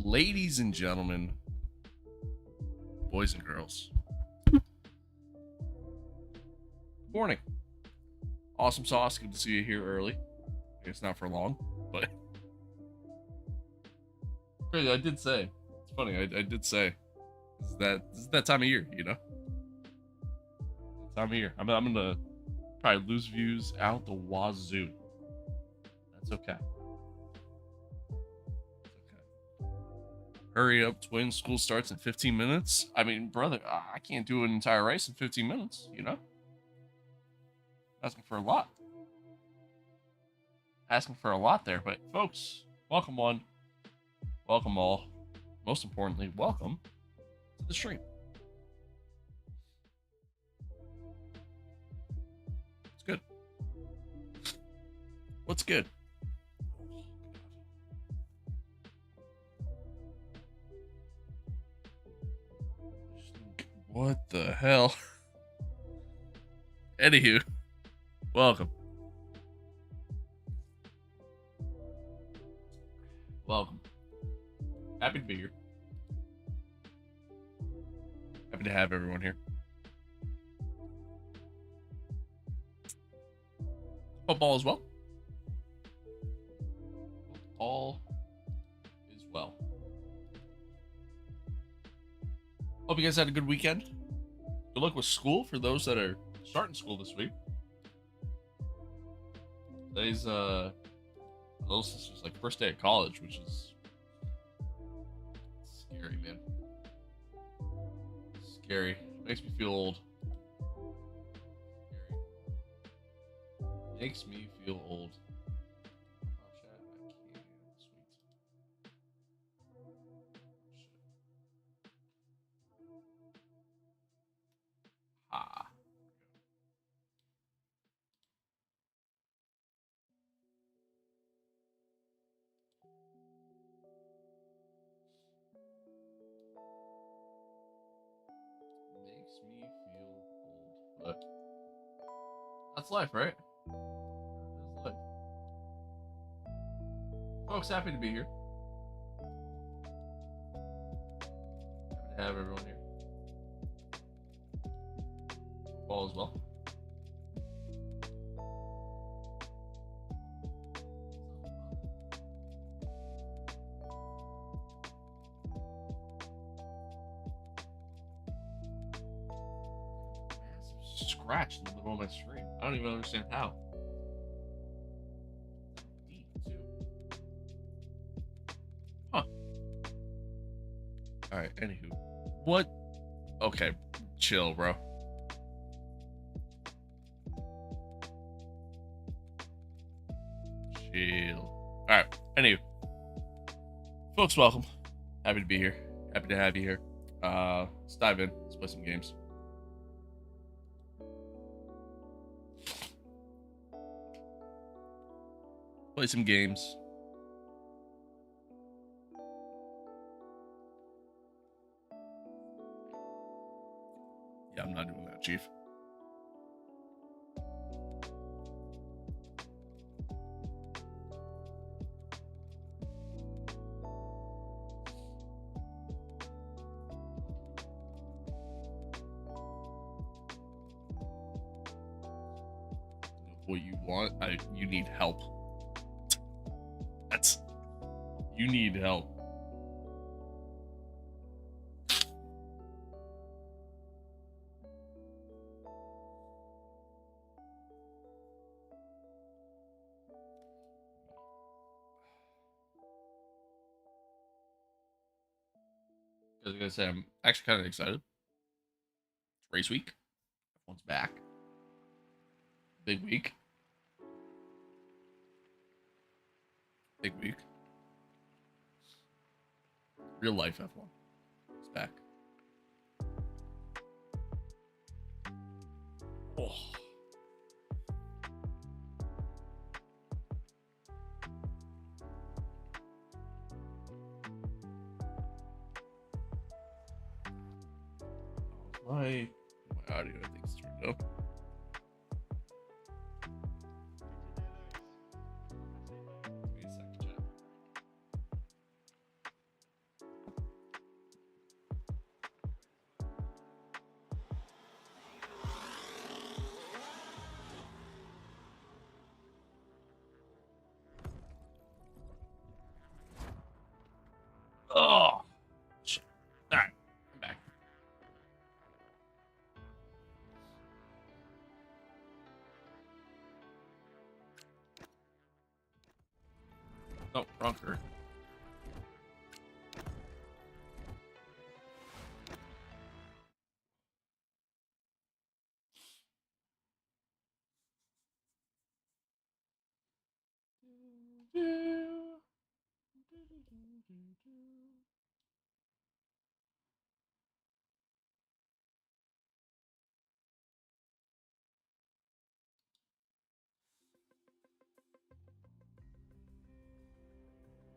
Ladies and gentlemen, boys and girls, good morning. Awesome sauce. Good to see you here early. I guess not for long, but I did say. It's funny. I did say. This is that time of year, you know. That time of year. I'm gonna probably lose views out the wazoo. That's okay. Hurry up, twins. School starts in 15 minutes. I mean, brother, I can't do an entire race in 15 minutes, you know? Asking for a lot. Asking for a lot there. But, folks, welcome one. Welcome all. Most importantly, welcome to the stream. It's good. What's good? What the hell? Anywho, welcome. Welcome. Happy to be here. Happy to have everyone here. Hope all is well. All is well. Hope you guys had a good weekend. Good luck with school for those that are starting school this week. Today's little sister's like first day of college, which is scary, man. Scary. Makes me feel old. Scary. Makes me feel old. Oh, chat. I can't. Sweet. Shit. Ah. Makes me feel old. But that's life, right? That's life. Folks, happy to be here. Happy to have everyone here. All as well. Massive scratch in the middle of my screen. I don't even understand how. Deep too. Huh. All right. Anywho, what? Okay, chill, bro. Chill. All right. Anywho, folks, welcome. Happy to be here. Happy to have you here. Let's dive in. Let's play some games. Play some games. Yeah, I'm not doing that, Chief. What you want? You need help. You need help. I was gonna say I'm actually kind of excited. It's race week. F1's back. Big week. Big week. Real life F1. It's back. Oh. My audio, I think, is turned up. Give me a second, chat. Oh, shit. All right, I'm back. Oh, wrong turn.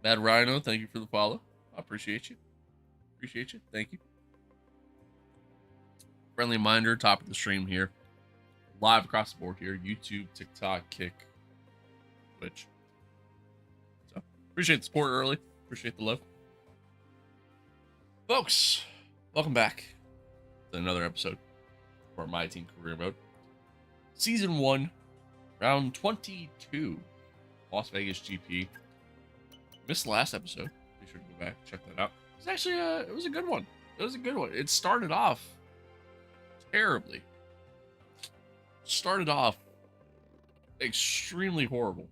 Mad Rhino, thank you for the follow. I appreciate you. Appreciate you. Thank you. Friendly reminder, top of the stream here. Live across the board here. YouTube, TikTok, Kick, Twitch. So appreciate the support early. Appreciate the love. Folks, welcome back to another episode for our MYTEAM career mode. Season 1, round 22, Las Vegas GP. Missed the last episode. Be sure to go back, check that out. It's actually it was a good one. It was a good one. It started off terribly. Started off extremely horrible.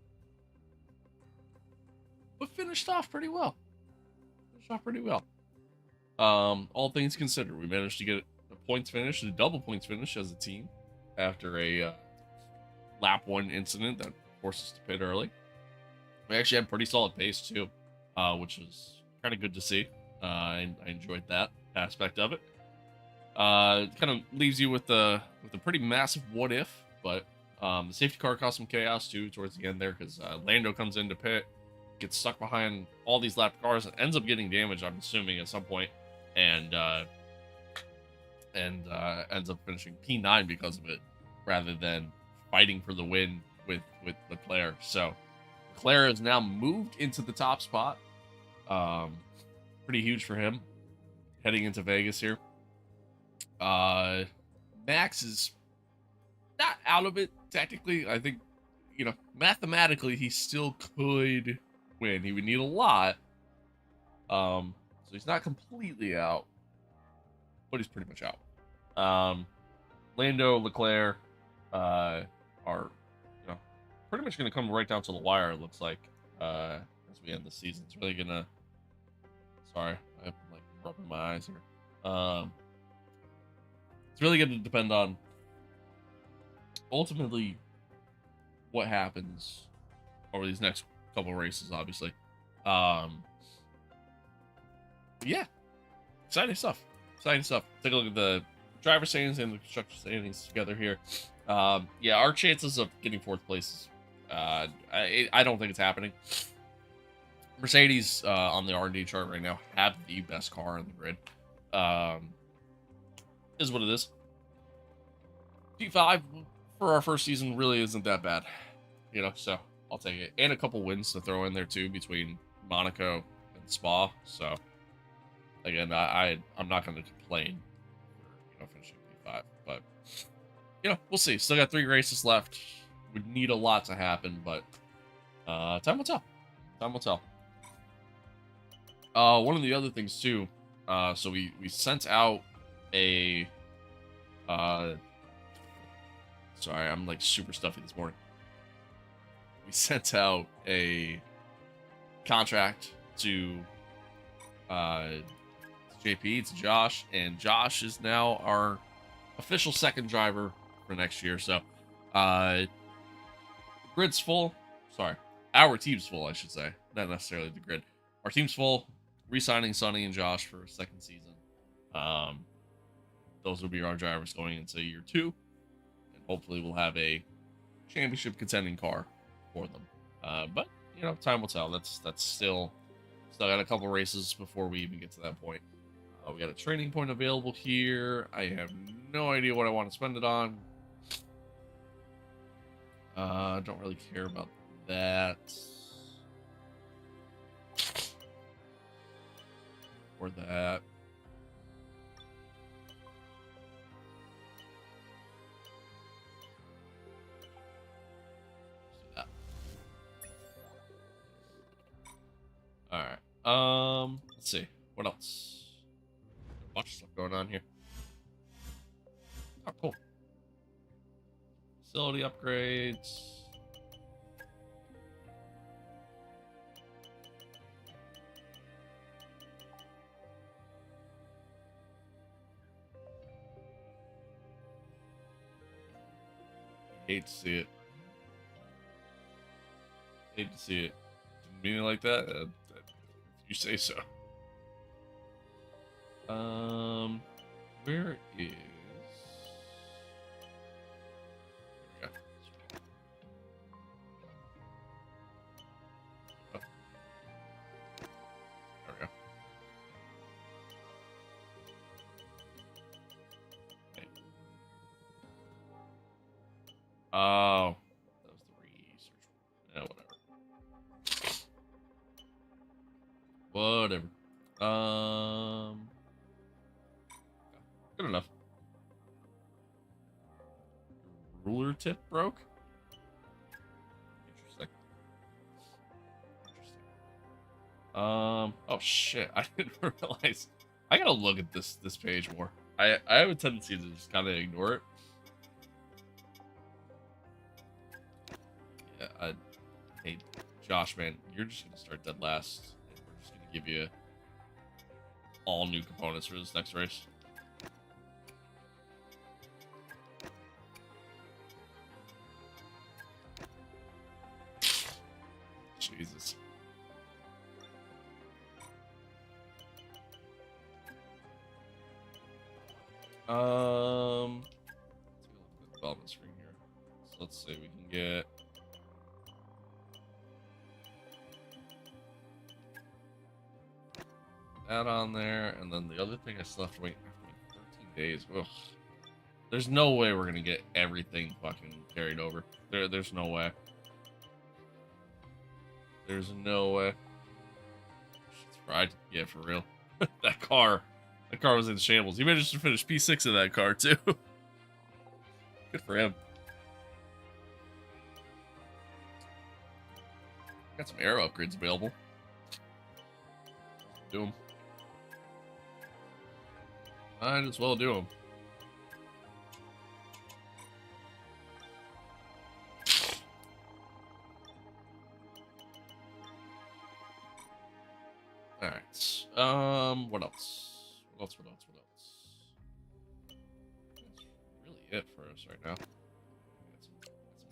But finished off pretty well. All things considered, we managed to get a points finish, a double points finish as a team after a lap 1 incident that forced us to pit early. We actually had pretty solid pace too, which was kind of good to see. I enjoyed that aspect of it. It kind of leaves you with a pretty massive what if, but the safety car caused some chaos too towards the end there, because Lando comes into pit, gets stuck behind all these lap cars, and ends up getting damaged, I'm assuming, at some point, and ends up finishing P9 because of it, rather than fighting for the win with Leclerc. So Leclerc has now moved into the top spot. Pretty huge for him heading into Vegas here. Max is not out of it technically. I think, you know, mathematically he still could win. He would need a lot. So he's not completely out, but he's pretty much out. Lando, Leclerc, are, you know, pretty much going to come right down to the wire, it looks like, as we end the season. It's really gonna, sorry, I'm like rubbing my eyes here. It's really going to depend on ultimately what happens over these next couple races, obviously. Yeah, exciting stuff. Exciting stuff. Take a look at the driver standings and the constructor standings together here. Yeah, our chances of getting 4th place is, I don't think it's happening. Mercedes on the R&D chart right now have the best car on the grid. Is what it is. P5 for our first season really isn't that bad, you know, so I'll take it. And a couple wins to throw in there too between Monaco and Spa. So again, I'm not going to complain for, you know, finishing P5, but you know, we'll see. Still got 3 races left. Would need a lot to happen, but time will tell. Time will tell. One of the other things too, so we sent out a sorry, I'm like super stuffy this morning. We sent out a contract to JP, to Josh, and Josh is now our official second driver for next year. So grid's full. Sorry, our team's full, I should say, not necessarily the grid. Our team's full. Re-signing Sonny and Josh for a second season. Those will be our drivers going into year 2, and hopefully we'll have a championship contending car for them. But you know, time will tell. That's still got a couple races before we even get to that point. We got a training point available here. I have no idea what I want to spend it on. Don't really care about that. Or that. Alright. Let's see. What else? A bunch of stuff going on here. Oh, cool. Facility upgrades. Hate to see it. Hate to see it. Didn't mean it like that. If you say so. Where is? There we go. Oh. There we go. Okay. Oh, that was the research. Yeah, whatever. Whatever. Good enough. Ruler tip broke? Interesting. Oh shit, I didn't realize. I gotta look at this page more. I have a tendency to just kind of ignore it. Yeah, hey, Josh, man, you're just gonna start dead last, and we're just gonna give you all new components for this next race. Jesus. Take a look at the development screen here. So let's see, we can get that on there, and then the other thing I still have to wait 13 days. Ugh. There's no way we're gonna get everything fucking carried over. There's no way. There's no way. Shit's fried. Yeah, for real. That car was in shambles. He managed to finish P6 of that car too. Good for him. Got some aero upgrades available. Do them. Might as well do them. All right. What else? What else? That's really it for us right now. Got some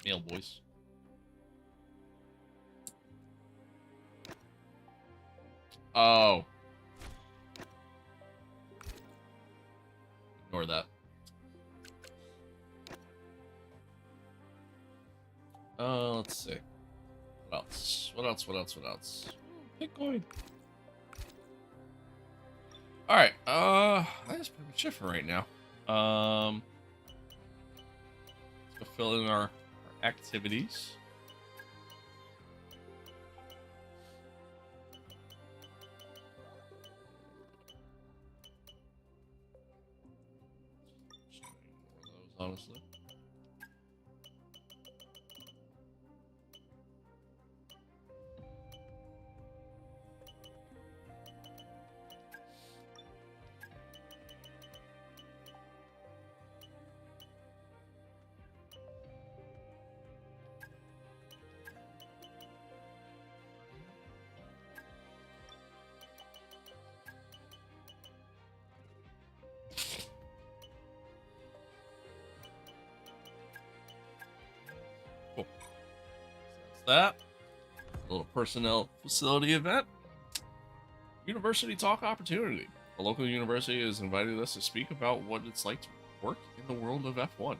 mail, boys. Oh. Ignore that. Let's see. What else? Bitcoin. Alright, that's pretty much it for right now. Let's fill in our activities. Honestly. Cool. So that's that. A little personnel facility event. University talk opportunity. A local university has invited us to speak about what it's like to work in the world of F1.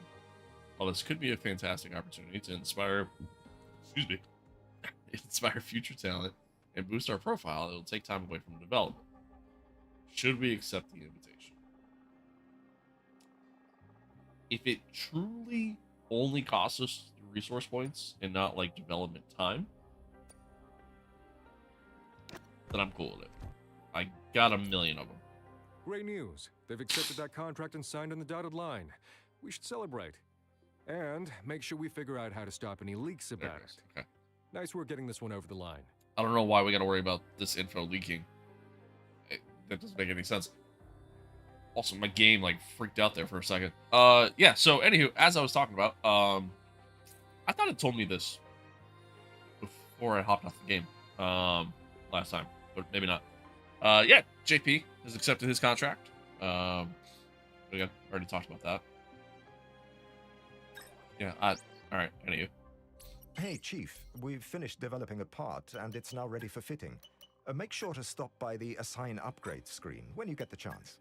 While this could be a fantastic opportunity to inspire future talent and boost our profile, it'll take time away from development. Should we accept the invitation? If it truly only costs us resource points and not like development time, then I'm cool with it. I got 1 million of them. Great news. They've accepted that contract and signed on the dotted line. We should celebrate. And make sure we figure out how to stop any leaks about it. Okay. Nice work getting this one over the line. I don't know why we gotta worry about this info leaking. That doesn't make any sense. Also, my game like freaked out there for a second. Yeah, so anywho, as I was talking about, I thought it told me this before I hopped off the game last time, but maybe not. Yeah, JP has accepted his contract. Again, already talked about that. Yeah, all right, anywho. Hey, Chief, we've finished developing a part, and it's now ready for fitting. Make sure to stop by the Assign Upgrade screen when you get the chance.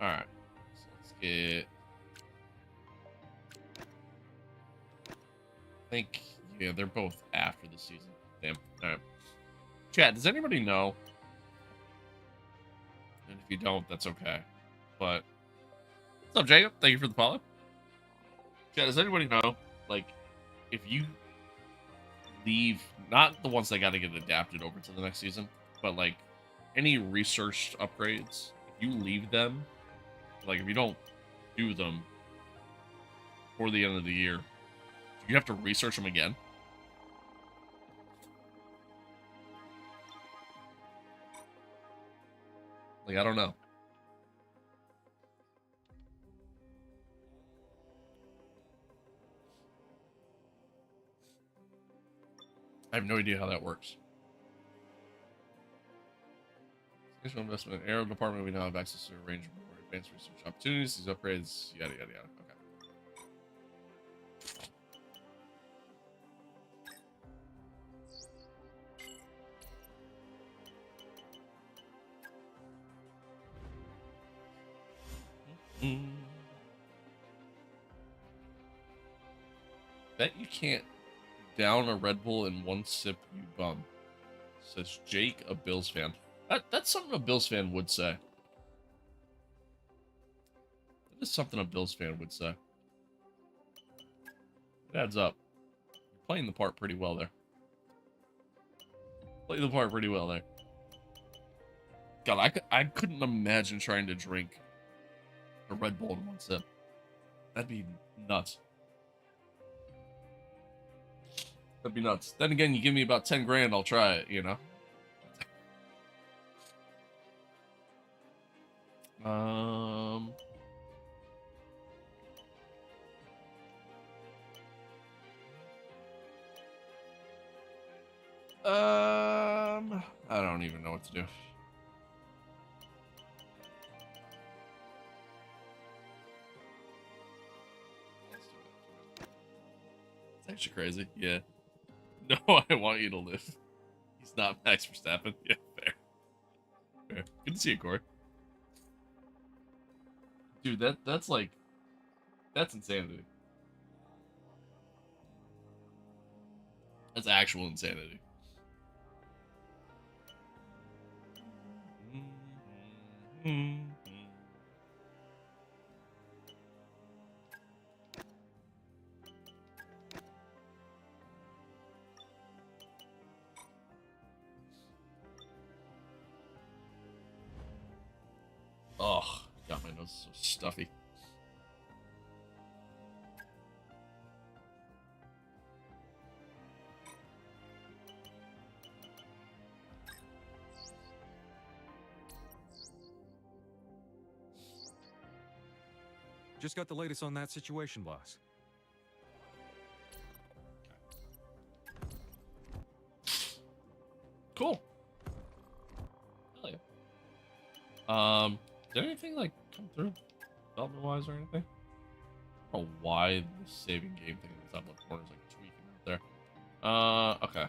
Alright, so let's get... I think, yeah, they're both after the season. Damn. Alright. Chat, does anybody know? And if you don't, that's okay. But, what's up, Jacob? Thank you for the follow. Chat, does anybody know, like, if you leave, not the ones that got to get adapted over to the next season, but, like, any researched upgrades, if you leave them, like, if you don't do them before the end of the year, you have to research them again. Like, I don't know. I have no idea how that works. Additional investment in aero department, we now have access to a range of more advanced research opportunities. These upgrades, yada yada yada. Okay. Bet you can't down a Red Bull in one sip, you bum. Says Jake, a Bills fan. That's something a Bills fan would say. That is something a Bills fan would say. It adds up. You're playing the part pretty well there. Playing the part pretty well there. God, I couldn't imagine trying to drink a Red Bull in one sip. That'd be nuts. That'd be nuts. Then again, you give me about 10 grand, I'll try it, you know? I don't even know what to do. It's actually crazy. Yeah. No, I want you to live. He's not Max Verstappen. Yeah, fair. Fair. Good to see you, Corey. Dude, that's like, that's insanity. That's actual insanity. Oh, God, my nose is so stuffy. Just got the latest on that situation, boss. Cool. Hell yeah. Did anything like come through development wise or anything? I don't know why the saving game thing in the top left corner is like tweaking out there. Okay.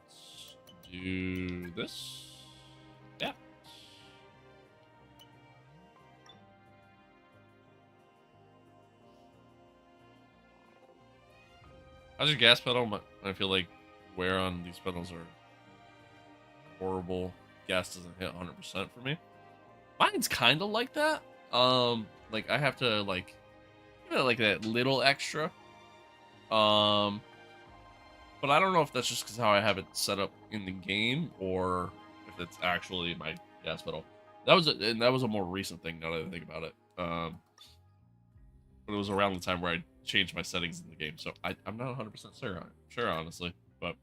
Let's do this. Yeah. How's your gas pedal? I feel like wear on these pedals are horrible. Gas doesn't hit 100% for me. Mine's kind of like that. Like I have to like, you know, like that little extra. But I don't know if that's just because how I have it set up in the game or if it's actually my gas pedal. That was a more recent thing now that I think about it. But it was around the time where I changed my settings in the game, so I'm not 100% sure honestly, but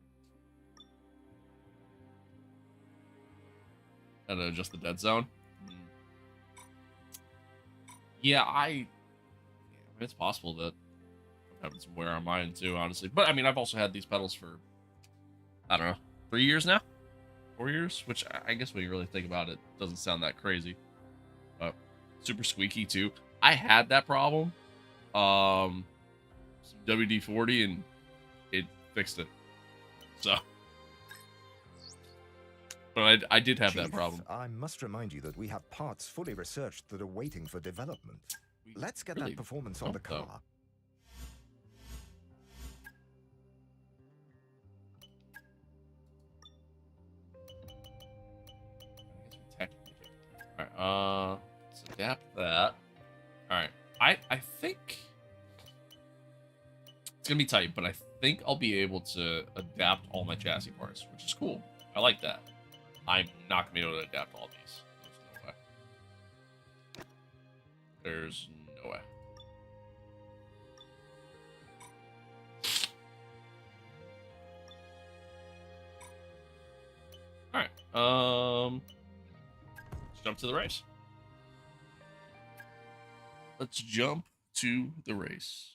and then adjust the dead zone. Yeah, it's possible that I'm having some wear on mine too, honestly. But I mean, I've also had these pedals for I don't know 3 years now, 4 years, which I guess when you really think about it, doesn't sound that crazy. But super squeaky too. I had that problem. Some WD-40 and it fixed it. So, but I did have that problem. I must remind you that we have parts fully researched that are waiting for development. Let's get really that performance on the don't, though. car. Alright, let's adapt that. Alright. I think it's gonna be tight, but I think I'll be able to adapt all my chassis parts, which is cool. I like that. I'm not gonna be able to adapt all these. There's no way. Alright, let's jump to the race. Let's jump to the race.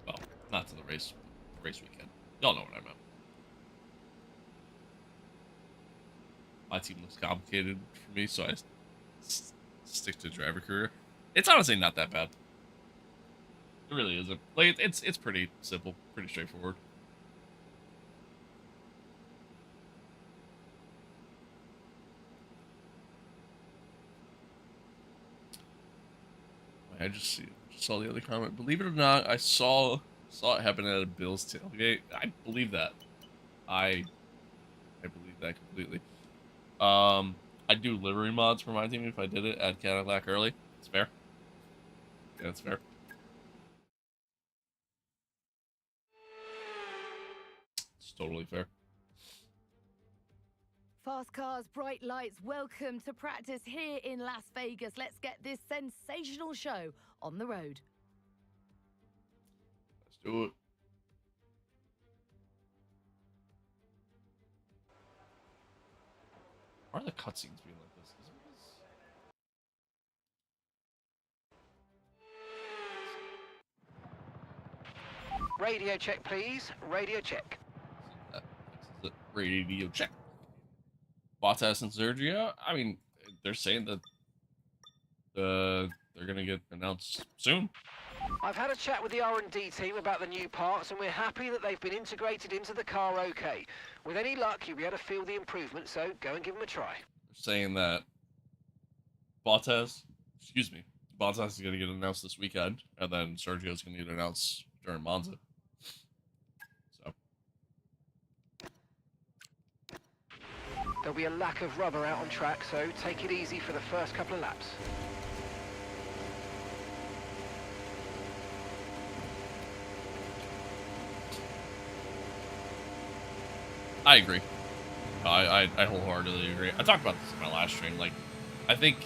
Well, not to the race weekend. Y'all know what I meant. My team looks complicated for me, so I stick to driver career. It's honestly not that bad. It really isn't. Like it's pretty simple, pretty straightforward. I just saw the other comment. Believe it or not, I saw it happen at a Bills tailgate. I believe that. I believe that completely. I'd do livery mods for my team if I did it at Cadillac early. It's fair. Yeah, it's fair. It's totally fair. Fast cars, bright lights, welcome to practice here in Las Vegas. Let's get this sensational show on the road. Let's do it. Why are the cutscenes being like this? Radio check, please. Radio check. Radio check. Bottas and Sergio. I mean, they're saying that they're gonna get announced soon. I've had a chat with the R&D team about the new parts, and we're happy that they've been integrated into the car okay. With any luck, you'll be able to feel the improvement, so go and give them a try. They're saying that Bottas is gonna get announced this weekend, and then Sergio's gonna get announced during Monza. So There'll be a lack of rubber out on track, so take it easy for the first couple of laps. I agree. I wholeheartedly agree. I talked about this in my last stream. Like, I think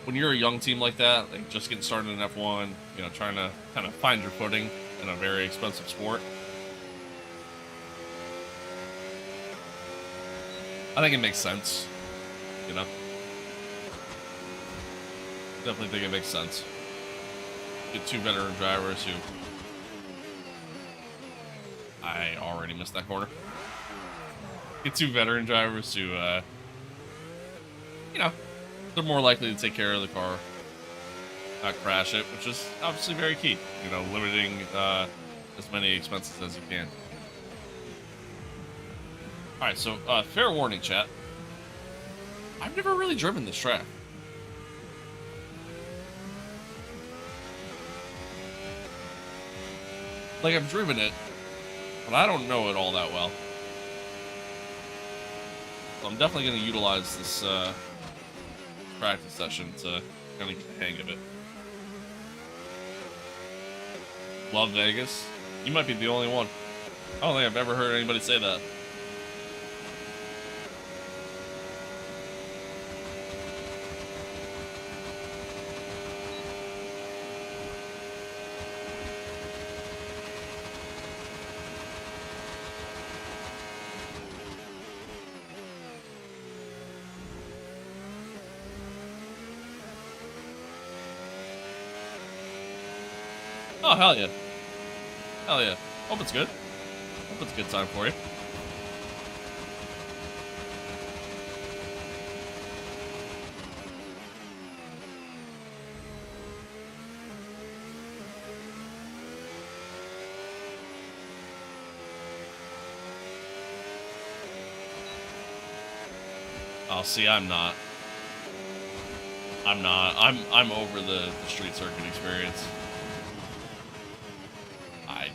when you're a young team like that, like just getting started in F1, you know, trying to kind of find your footing in a very expensive sport, I think it makes sense. You know, definitely think it makes sense. Get two veteran drivers who I already missed that corner. Get two veteran drivers who, you know, they're more likely to take care of the car, not crash it, which is obviously very key. You know, limiting as many expenses as you can. All right, so fair warning, chat. I've never really driven this track. Like, I've driven it, but I don't know it all that well. So I'm definitely going to utilize this practice session to kind of get the hang of it. Love Vegas. You might be the only one. I don't think I've ever heard anybody say that. Oh, hell yeah. Hell yeah. Hope it's good. Hope it's a good time for you. Oh, see, I'm not. I'm over the street circuit experience. I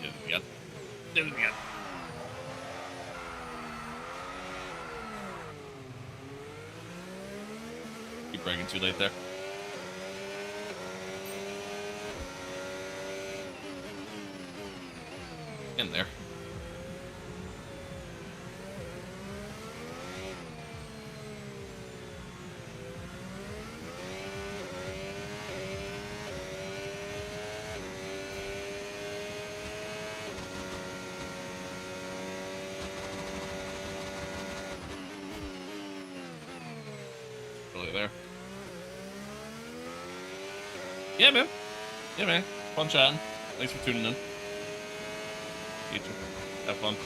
didn't get. Keep braking too late there. In there. There. Yeah, man. Yeah, man. Fun chatting. Thanks for tuning in. You too. Have fun.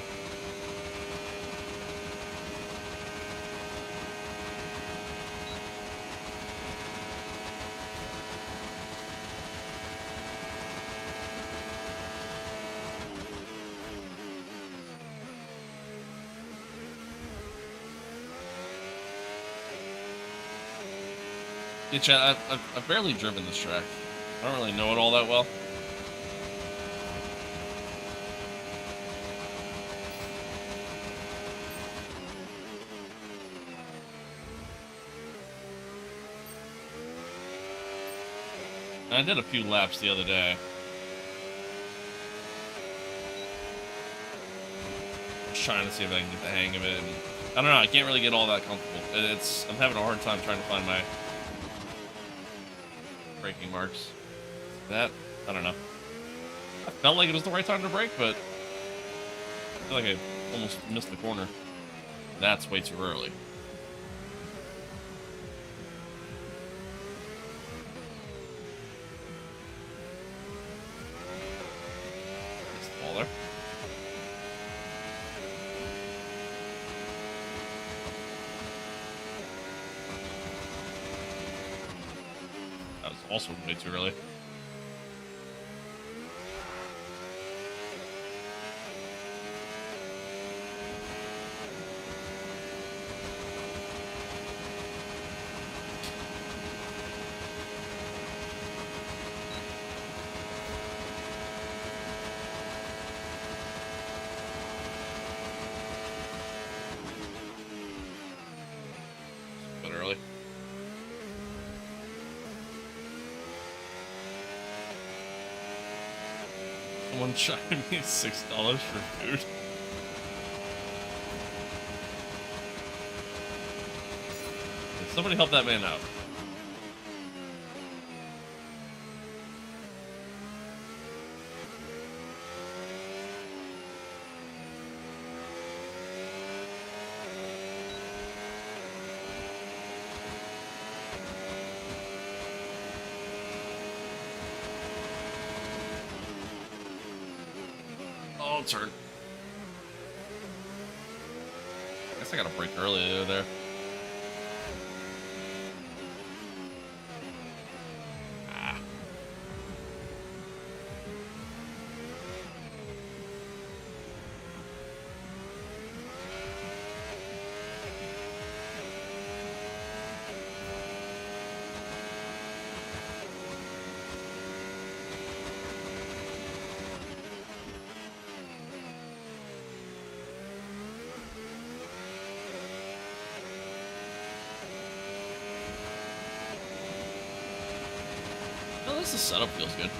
Yeah, Chad, I've barely driven this track. I don't really know it all that well. And I did a few laps the other day. Just trying to see if I can get the hang of it. And I don't know, I can't really get all that comfortable. I'm having a hard time trying to find my braking marks. That, I don't know. I felt like it was the right time to brake, but I feel like I almost missed the corner. That's way too early. Missed the ball there. That was also way too early. But early. Someone charged me $6 for food. Somebody help that man out. Oh, turn. Guess I got a break early there. Ah. At least the setup feels good.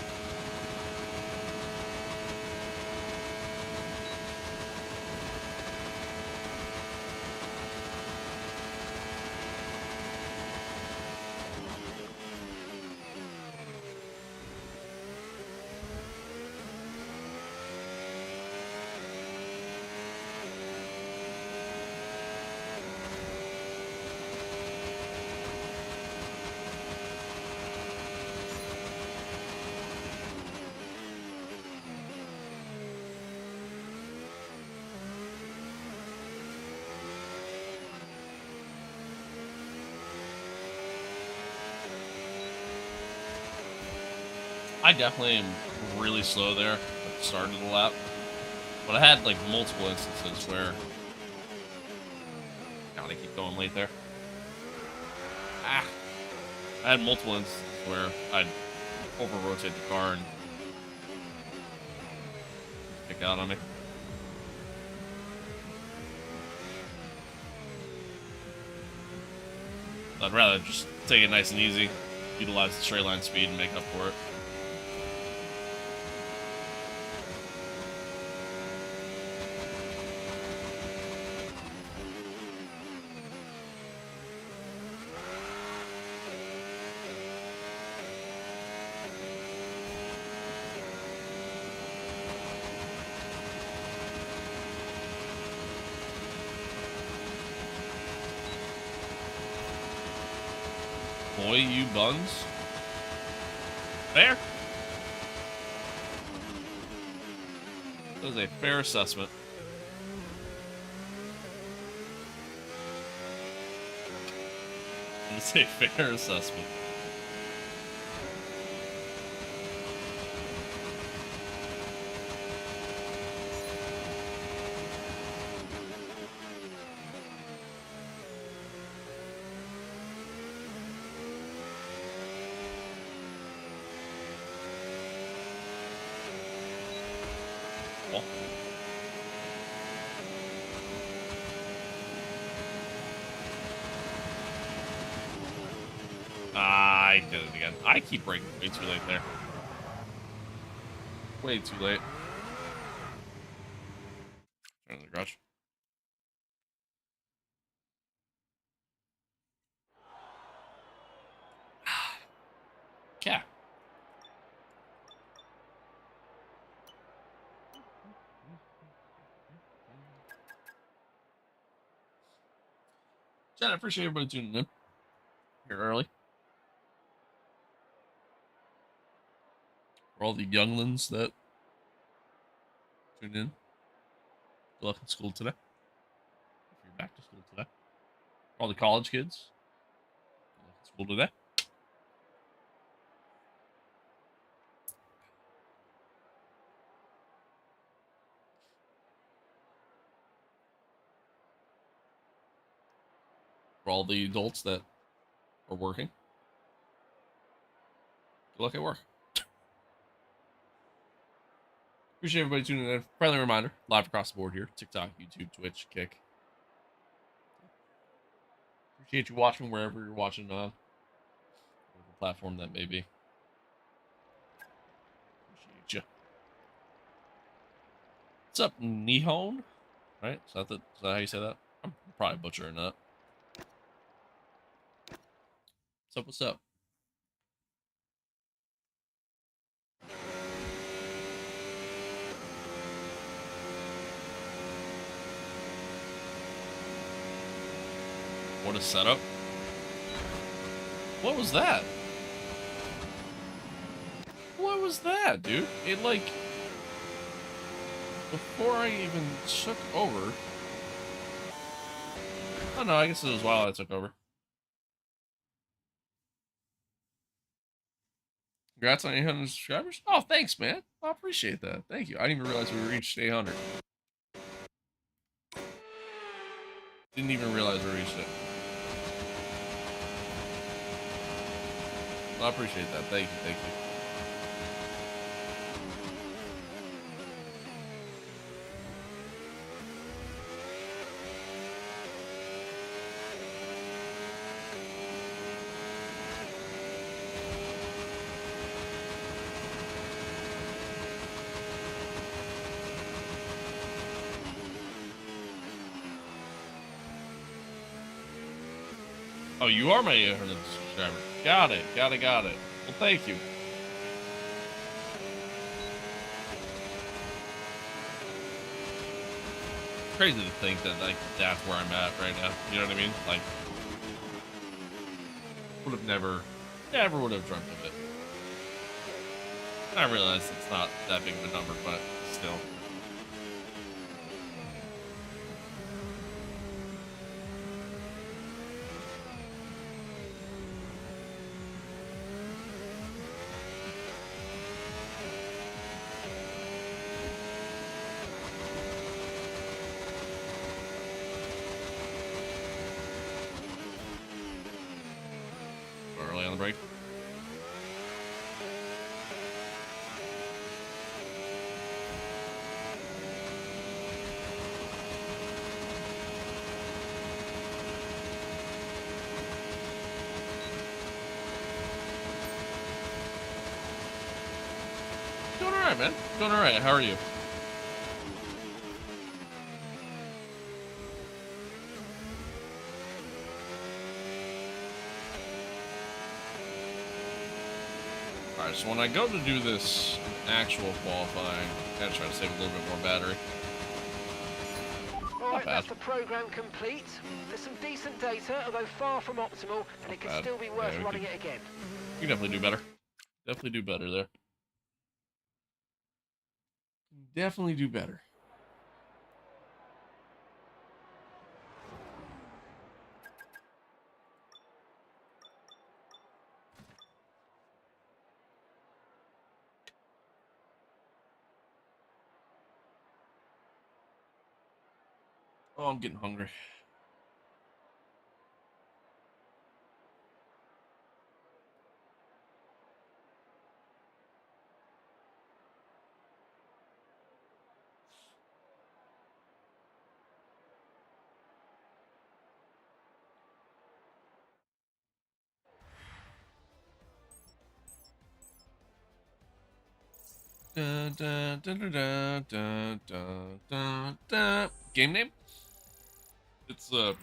I definitely am really slow there at the start of the lap. But I had like multiple instances where gotta keep going late there. Ah. I had multiple instances where I'd over-rotate the car and kick out on me. I'd rather just take it nice and easy, utilize the straight line speed and make up for it. Boy, you buns. Fair. That was a fair assessment. It's a fair assessment. Well. I did it again. I keep braking way too late there. Way too late. Turn to the garage. Yeah. Chad, I appreciate everybody tuning in here early. For all the younglings that tuned in. Good luck in school today. If you're back to school today. For all the college kids. Good luck in school today. For all the adults that are working. Good luck at work. Appreciate everybody tuning in. Friendly reminder, live across the board here. TikTok, YouTube, Twitch, Kick. Appreciate you watching wherever you're watching, whatever platform that may be. Appreciate you. What's up, Nihon? Right? Is that how you say that? I'm probably butchering that. What's up? What's up? What a setup. What was that? What was that, dude? It, like, before I even took over. Oh, no, I guess it was while I took over. Congrats on 800 subscribers. Oh, thanks, man. I appreciate that. Thank you. I didn't even realize we reached 800. Didn't even realize we reached it. Well, I appreciate that. Thank you. Thank you. Oh, you are my 800 subscriber. Got it. Got it. Well, thank you. Crazy to think that, like, that's where I'm at right now. You know what I mean? Like, would have never would have dreamt of it. I realize it's not that big of a number, but still. Early on the break. Doing alright, man. Doing alright. How are you? Alright, so when I go to do this actual qualifying, I gotta try to save a little bit more battery. Alright, that's the program complete. There's some decent data, although far from optimal, and it could still be worth running it again. You can definitely do better. Definitely do better there. Definitely do better. Oh, I'm getting hungry. Dun, dun, dun, dun, dun, dun, dun, dun, dun. Game name? It's And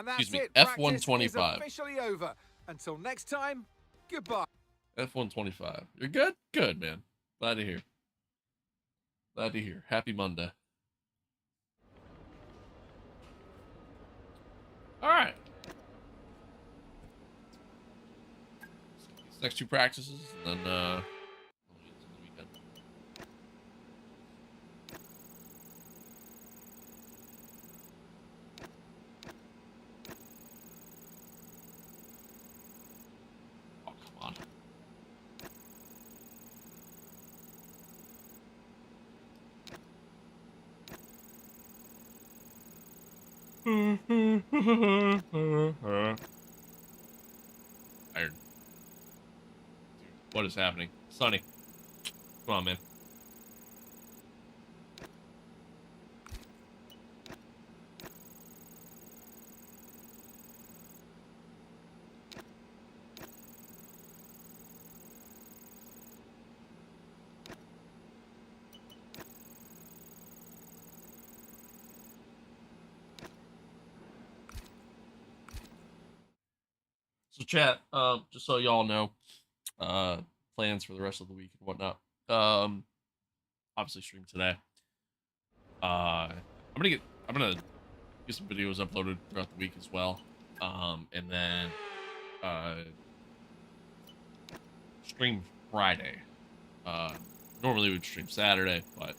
excuse that's me, it. Practice is F125. officially over. Until next time, goodbye. F125. You're good? Good, man. Glad to hear. Glad to hear. Happy Monday. All right. These next two practices, and then the weekend. Oh, come on. Iron. Dude, what is happening? Sonny. Come on, man. So chat, just so y'all know, plans for the rest of the week and whatnot. Obviously stream today. I'm gonna get some videos uploaded throughout the week as well. And then stream Friday. Normally we'd stream Saturday, but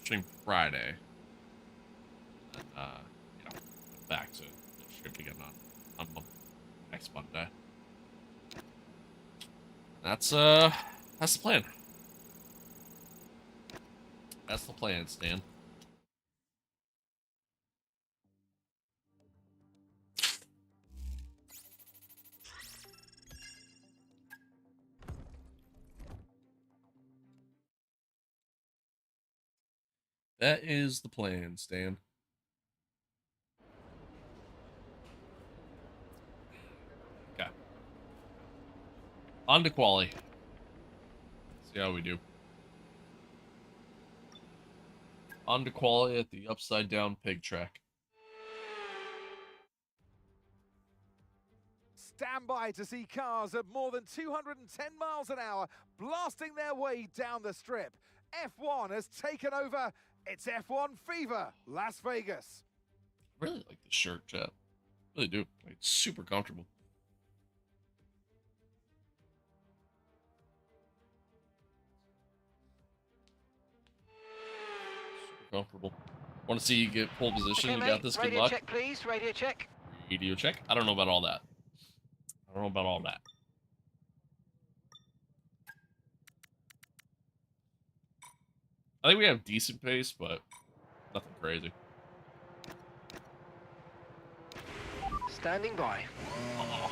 stream Friday. And back to stream again on next Monday. That's the plan. That's the plan, Stan. That is the plan, Stan. Okay. On to quali. See how we do. On to quali at the upside down pig track. Stand by to see cars at more than 210 miles an hour blasting their way down the strip. F1 has taken over. It's F1 Fever, Las Vegas. I really like this shirt, chat. Really do. Like, it's super comfortable. Super comfortable. Want to see you get pole position? Okay, You mate. got this. Good Radio luck. check, please. Radio check. Radio check. I don't know about all that. I don't know about all that. I think we have decent pace, but nothing crazy. Standing by. Oh.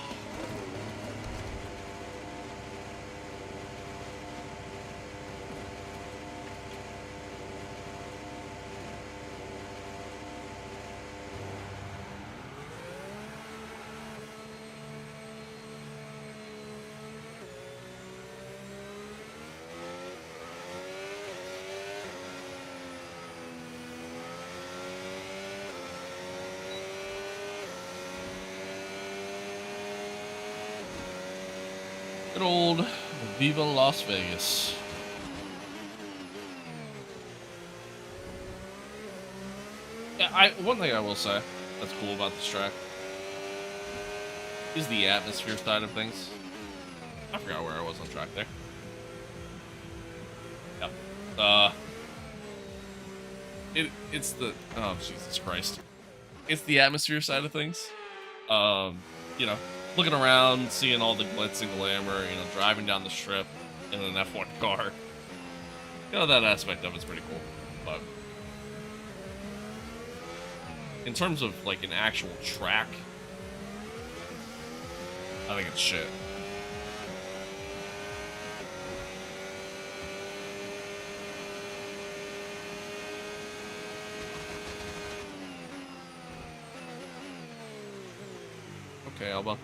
Good old Viva Las Vegas. Yeah, one thing I will say that's cool about this track is the atmosphere side of things. I forgot where I was on track there. Yep. It's the Jesus Christ. It's the atmosphere side of things. You know, looking around, seeing all the glitz and glamour, you know, driving down the strip in an F1 car. You know, that aspect of it's pretty cool. But in terms of like an actual track, I think it's shit. Okay, Alba.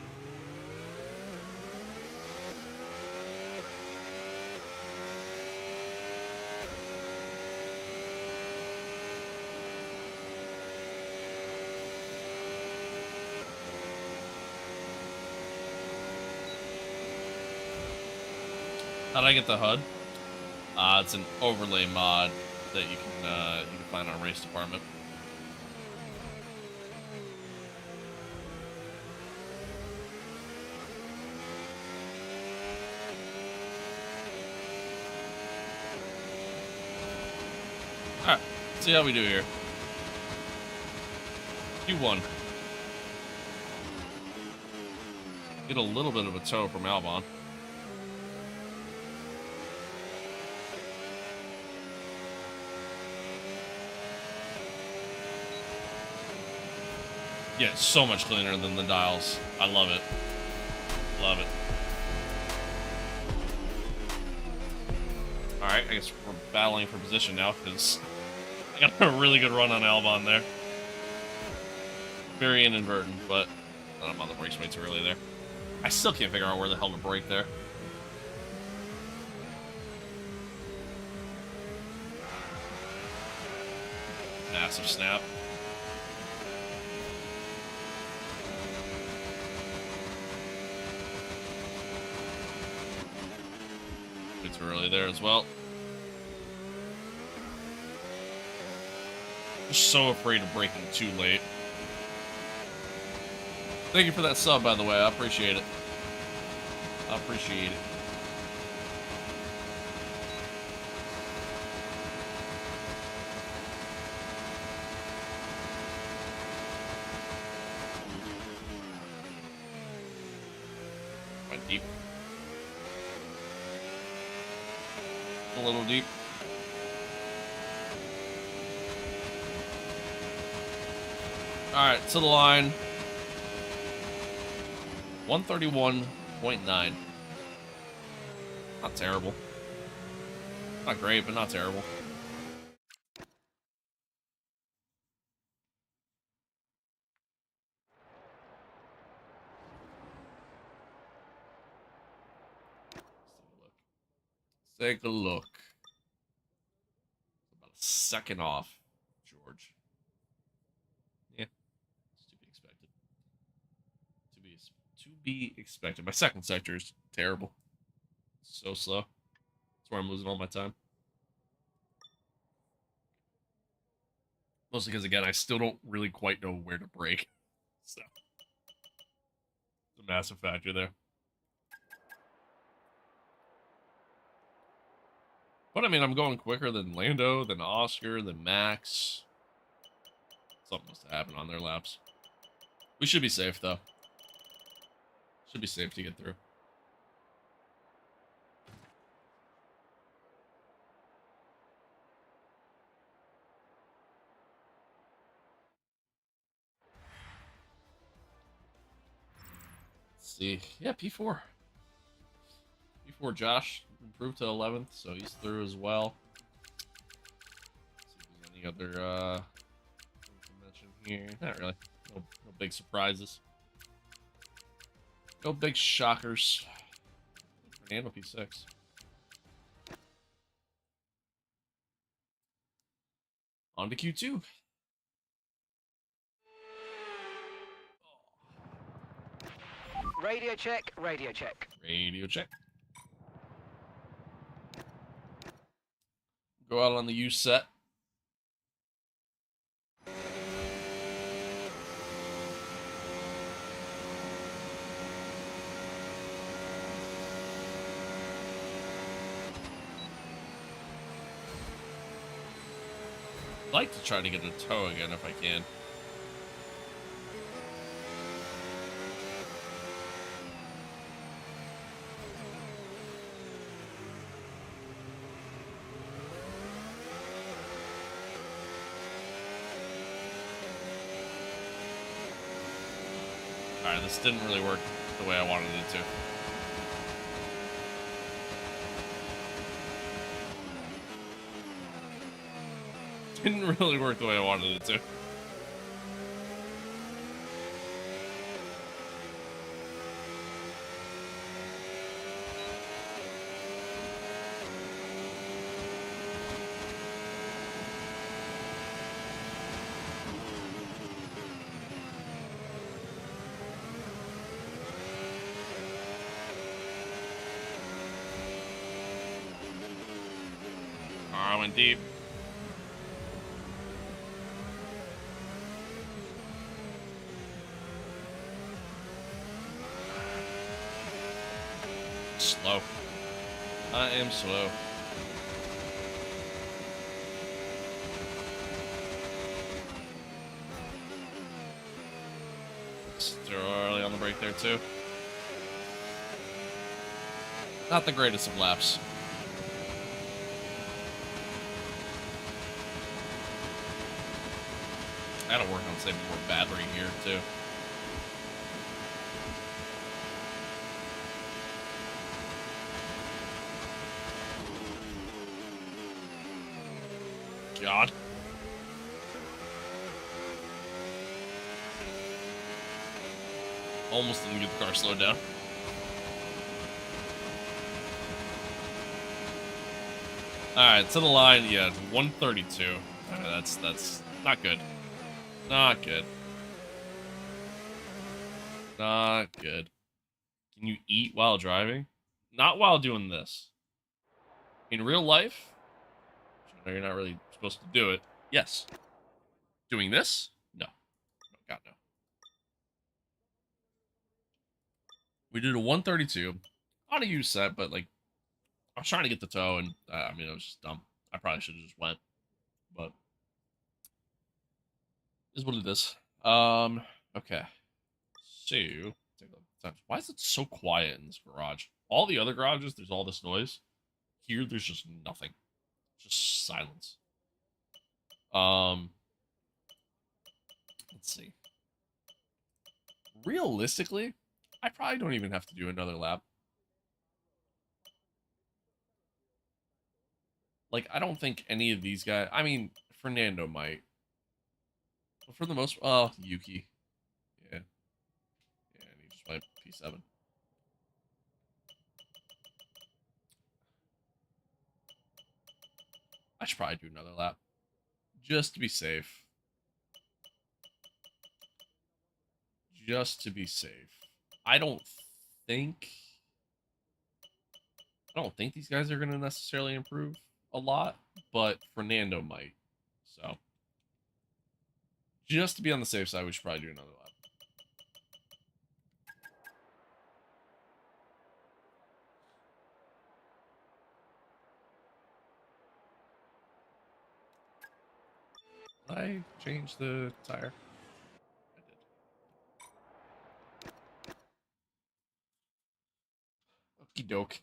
How'd I get the HUD? It's an overlay mod that you can find on Race Department. Alright, see how we do here. Q1. Get a little bit of a tow from Albon. Yeah, it's so much cleaner than the dials. I love it. Love it. Alright, I guess we're battling for position now, because I got a really good run on Albon there. Very inadvertent, but I'm on the brakes way too early there. I still can't figure out where the hell to brake there. Massive snap. Way too early there as well. Just so afraid of braking too late. Thank you for that sub, by the way. I appreciate it. I appreciate it. Quite deep. A little deep. Alright, to the line. 131.9. Not terrible. Not great, but not terrible. Let's take a look. About a second off, George. Yeah, it's to be expected. To be expected. My second sector is terrible. So slow. That's where I'm losing all my time. Mostly because, again, I still don't really quite know where to brake. So, it's a massive factor there. But, I mean, I'm going quicker than Lando, than Oscar, than Max. Something must have happened on their laps. We should be safe, though. Should be safe to get through. Let's see. Yeah, P4. P4 Josh improved to 11th, so he's through as well. Let's see if there's any other things to mention here. Not really. No big surprises. No big shockers. Fernando P6. On to Q2. Radio check, radio check. Radio check. Go out on the U set. I'd like to try to get a tow again if I can. Alright, this didn't really work the way I wanted it to. Didn't really work the way I wanted it to. I went deep. Slow. I am slow. Still early on the brake there too. Not the greatest of laps. I gotta work on saving more battery here too. God. Almost didn't get the car slowed down. Alright, to the line, yeah, 132. That's not good. Not good. Not good. Can you eat while driving? Not while doing this. In real life, I know you're not really supposed to do it. Yes. Doing this? No. God, no. We did a 132 on a U set, but like, I was trying to get the tow, and I mean, it was just dumb. I probably should have just went, but is what it is. Okay. So, take a look at the times. Why is it so quiet in this garage? All the other garages, there's all this noise. Here, there's just nothing. Just silence. Let's see. Realistically, I probably don't even have to do another lap. Like, I don't think any of these guys... I mean, Fernando might. But for the most... Oh, Yuki. Yeah. Yeah, and he just went P7. I should probably do another lap. Just to be safe. Just to be safe. I don't think these guys are going to necessarily improve a lot, but Fernando might. So, just to be on the safe side, we should probably do another lap. Did I change the tire? I did. Okie doke.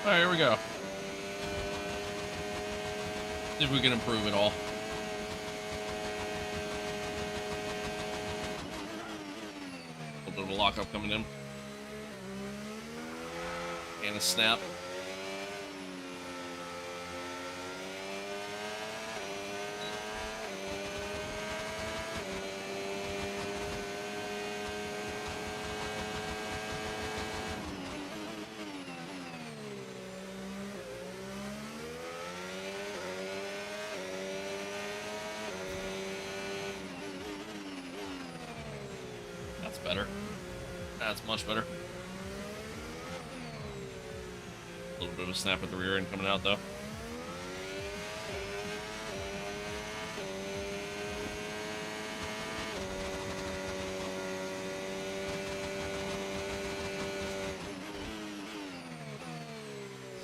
All right, here we go. See if we can improve it all. A little bit of a lockup coming in. And a snap. That's better. That's much better. A little bit of a snap at the rear end coming out, though.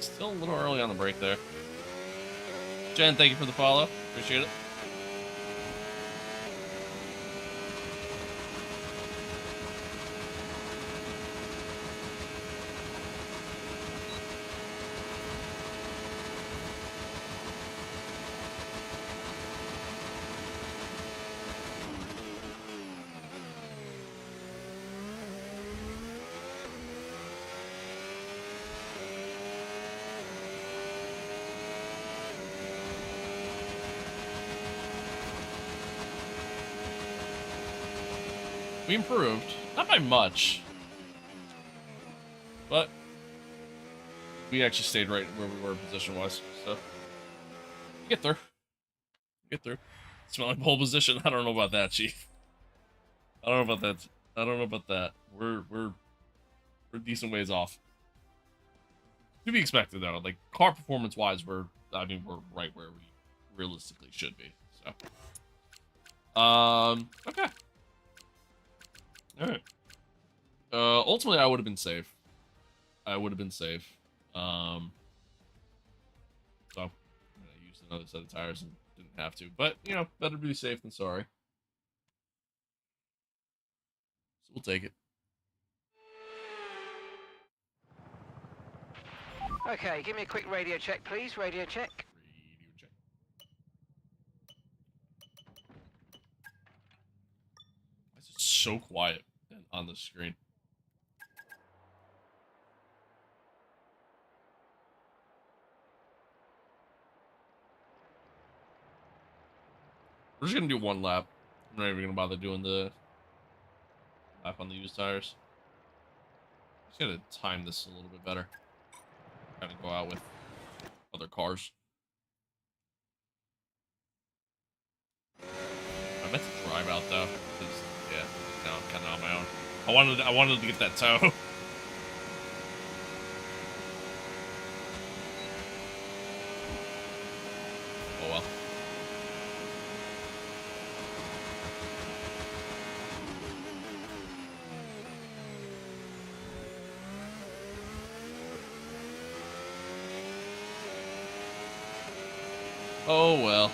Still a little early on the brake there. Jen, thank you for the follow. Appreciate it. We improved. Not by much. But we actually stayed right where we were position-wise. So, get there. Get there. Smell like pole position. I don't know about that, Chief. I don't know about that. I don't know about that. We're decent ways off. To be expected, though. Like, car performance-wise, we're right where we realistically should be. So, okay. All right. Ultimately, I would have been safe. So, I'm gonna use another set of tires and didn't have to. But, you know, better be safe than sorry. So we'll take it. Okay, give me a quick radio check, please. Radio check. Radio check. Why is it so quiet on the screen? We're just gonna do one lap. I'm not even gonna bother doing the lap on the used tires. Just gotta time this a little bit better. Kind of go out with other cars. I meant to drive out though, because yeah, now I'm kind of on my own. I wanted to get that tow. Oh well. Oh well.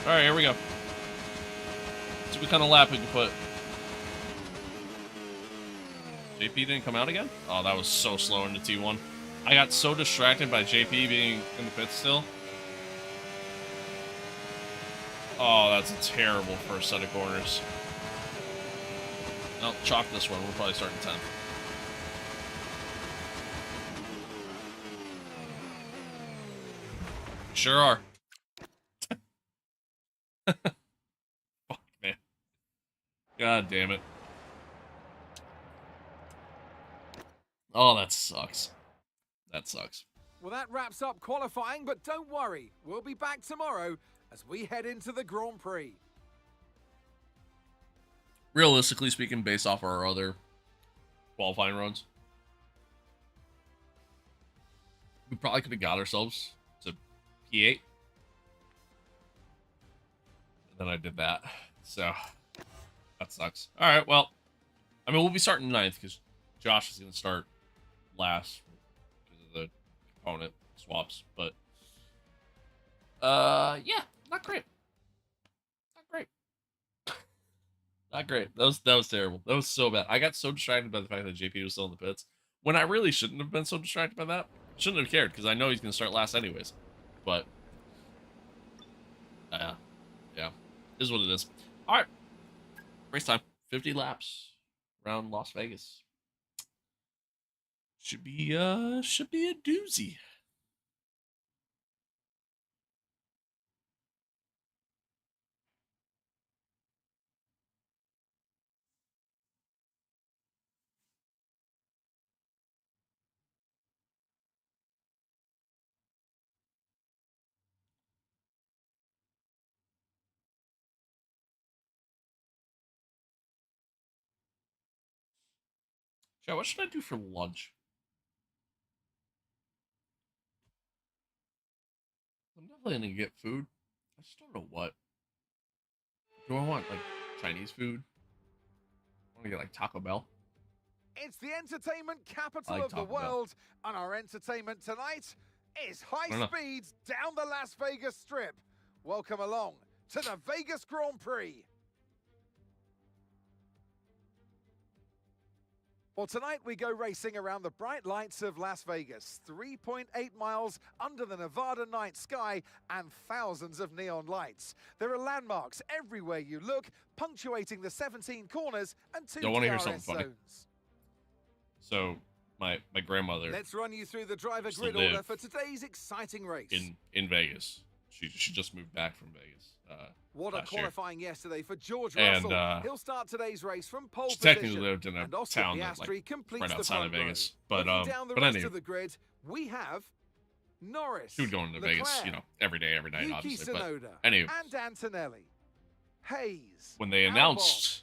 Alright, here we go. See what kind of lap we can put. JP didn't come out again? Oh, that was so slow in the T1. I got so distracted by JP being in the pit still. Oh, that's a terrible first set of corners. I'll chalk this one. We'll probably start in 10th. Sure are. Fuck, man. God damn it. Oh, that sucks. That sucks. Well, that wraps up qualifying, but don't worry. We'll be back tomorrow as we head into the Grand Prix. Realistically speaking, based off our other qualifying runs, we probably could have got ourselves to P8. And then I did that. So, that sucks. Alright, well, I mean, we'll be starting 9th because Josh is going to start last because of the component swaps. But, yeah, not great. Not great. Not great. That was terrible. That was so bad. I got so distracted by the fact that JP was still in the pits when I really shouldn't have been so distracted by that. Shouldn't have cared because I know he's going to start last anyways. But, yeah, is what it is. All right, race time. 50 laps around Las Vegas. Should be a doozy. Chat, what should I do for lunch? I'm definitely gonna get food. I just don't know what. Do I want like Chinese food? I want to get like Taco Bell. It's the entertainment capital I like of the Taco Bell. world, and our entertainment tonight is high speeds down the Las Vegas Strip. Welcome along to the Vegas Grand Prix. Well, tonight we go racing around the bright lights of Las Vegas, 3.8 miles under the Nevada night sky and thousands of neon lights. There are landmarks everywhere you look, punctuating the 17 corners and 2 Don't wanna hear DRS something funny. zones. So my grandmother Let's run you through the driver used to grid live order for today's exciting race. in Vegas. She just moved back from Vegas. What a last year. qualifying yesterday for George And, Russell. He'll start today's race from pole She position. technically lived in a and Oscar town that, Piastri like, completes right the outside of front row. Vegas. But Looking down the but rest anyway, of the grid, we have Norris. she would go into Vegas, you know, every day, every night, Yuki obviously. Tsunoda, But anyway, and Antonelli, Hayes, when they Albon, announced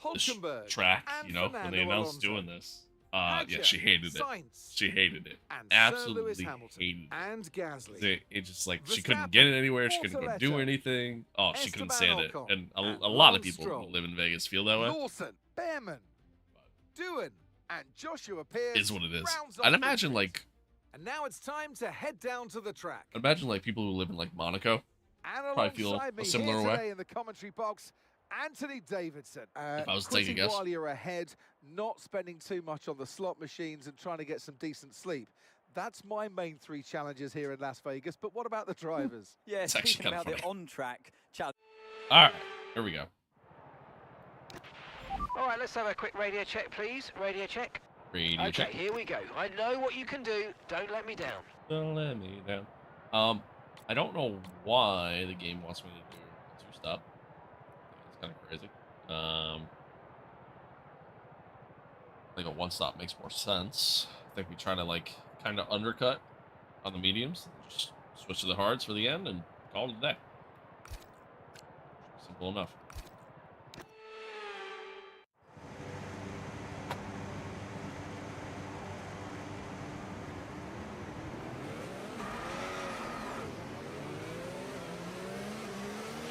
the Hulkenberg, track, and you know, when Fernando they announced Alonso, doing this, yeah, Hadjar, she hated it. Sainz, She hated it. and Sir Lewis Absolutely Hamilton, hated it. and Gasly. It just like she Verstappen, couldn't get it anywhere. She couldn't go do Bortoleto, anything. Oh, she couldn't Esteban stand it. Ocon, And a and lot of Lance people Stroll, who live in Vegas feel that way. Lawson, Behrman, Doohan, and Joshua Pierce. Is what it is. rounds off I'd the imagine grid. like And now it's time to head down to the track. people who live in like Monaco. And probably feel alongside me a similar here way. today in the commentary box, Anthony Davidson. If I was to take a quitting guess. while you're ahead, not spending too much on the slot machines and trying to get some decent sleep. That's my main 3 challenges here in Las Vegas. But what about the drivers? Yeah, It's actually speaking kinda about the funny. on-track challenge. All right, here we go. All right, let's have a quick radio check, please. Radio check. Radio Okay, check. here we go. I know what you can do. Don't let me down. Don't let me down. I don't know why the game wants me to do a 2-stop. It's kind of crazy. I think a 1-stop makes more sense. I think we try to like kind of undercut on the mediums, just switch to the hards for the end and call it a day. Simple enough.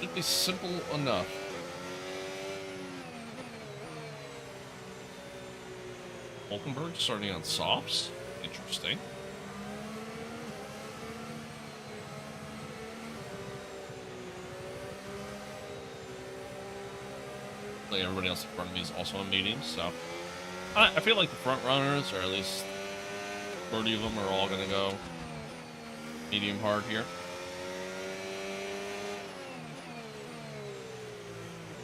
Should be simple enough. Hulkenberg starting on softs. Interesting. Like everybody else in front of me is also on mediums, so I feel like the front runners, or at least 30 of them, are all gonna go medium hard here.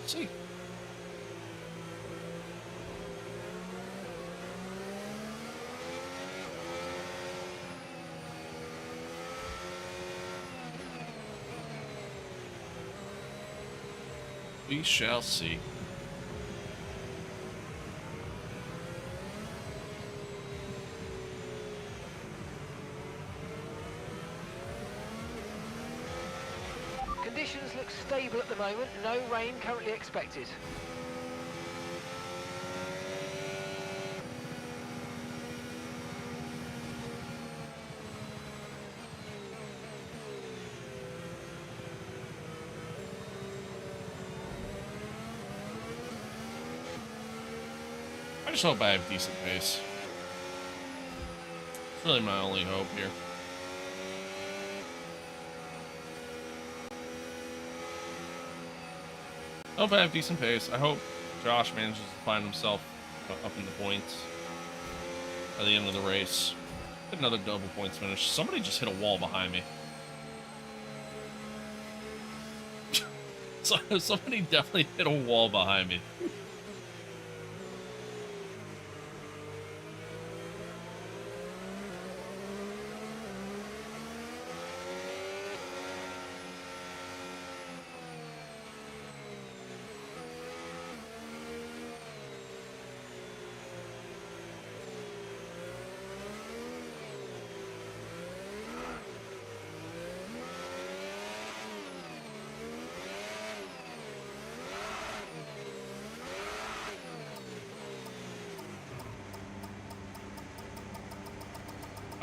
Let's see. We shall see. Conditions look stable at the moment. No rain currently expected. I just hope I have decent pace. It's really my only hope here. I hope I have decent pace. I hope Josh manages to find himself up in the points at the end of the race. Get another double points finish. Somebody just hit a wall behind me. Somebody definitely hit a wall behind me.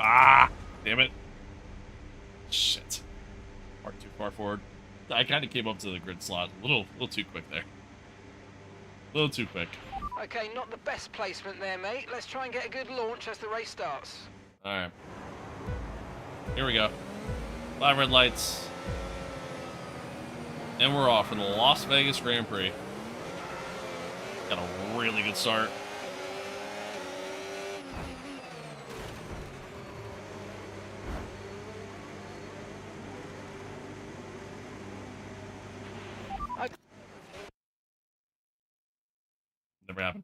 Ah, damn it. Shit. Far too far forward. I kind of came up to the grid slot a little too quick there. A little too quick. Okay, not the best placement there, mate. Let's try and get a good launch as the race starts. All right. Here we go. 5 red lights. And we're off for the Las Vegas Grand Prix. Got a really good start. Never happened.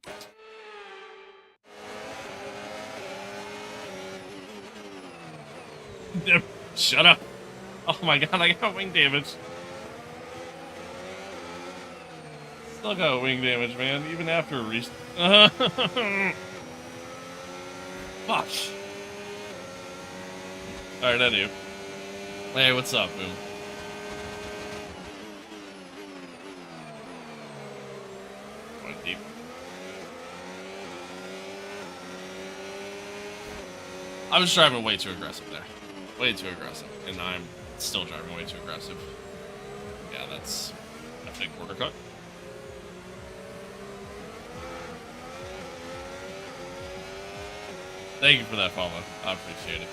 Shut up. Oh my god, I got wing damage. Still got wing damage, man, even after a restart. Fuck. Alright, I do. Hey, what's up, Boom? Going deep. I was driving way too aggressive there. Way too aggressive. And I'm still driving way too aggressive. Yeah, that's a big quarter cut. Thank you for that follow. I appreciate it.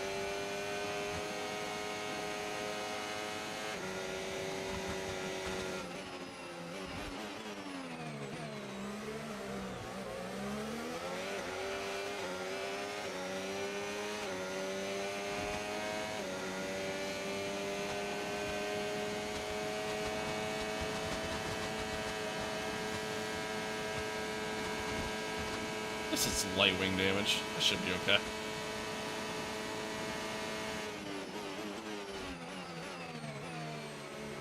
This is light wing damage. That should be okay.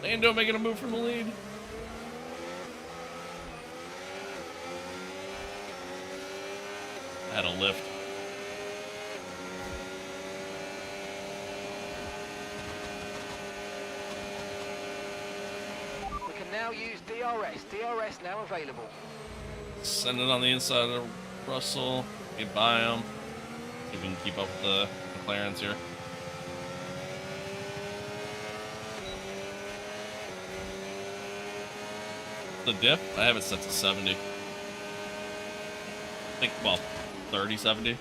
Lando making a move from the lead. I had a lift. We can now use DRS. DRS now available. Send it on the inside of Russell. Get by him. See if we can keep up with the McLarens here. The diff, I have it set to 70. I think, well, 30, 70.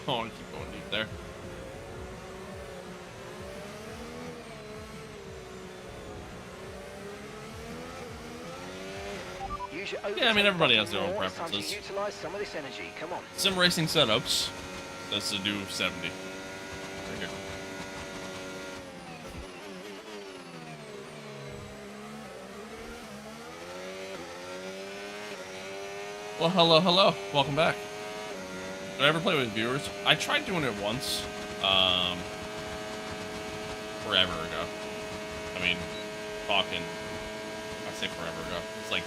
Oh, I keep going deep there. Yeah, I mean, everybody has their own preferences. Utilize some of this energy. Come on. Sim racing setups says to do 70. Right here. Well, hello, hello. Welcome back. Did I ever play with viewers? I tried doing it once. Forever ago. I mean, talking. I say forever ago. It's like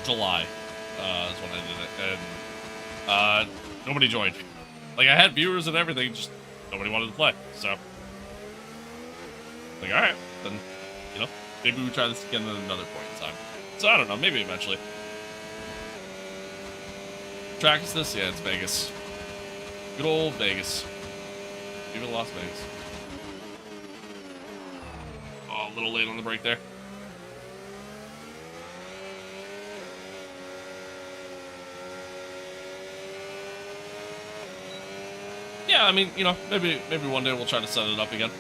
July is when I did it, and nobody joined. Like, I had viewers and everything, just nobody wanted to play. So, like, all right, then, you know, maybe we try this again at another point in time. So I don't know, maybe eventually. Track is this? Yeah, it's Vegas. Good old Vegas. Even Las Vegas. Oh, a little late on the break there. Yeah, I mean, you know, maybe one day we'll try to set it up again.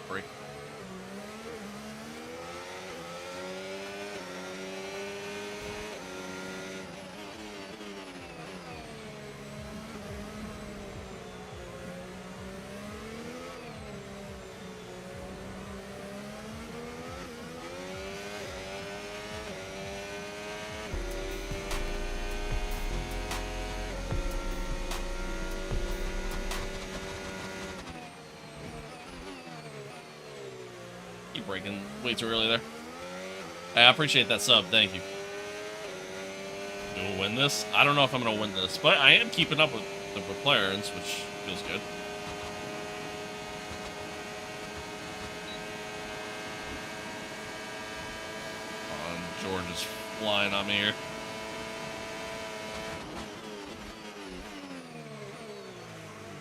Free. Breaking way too early there. I appreciate that sub, thank you. We'll win this. I don't know if I'm gonna win this, but I am keeping up with the McLarens, which feels good. George is flying on me here.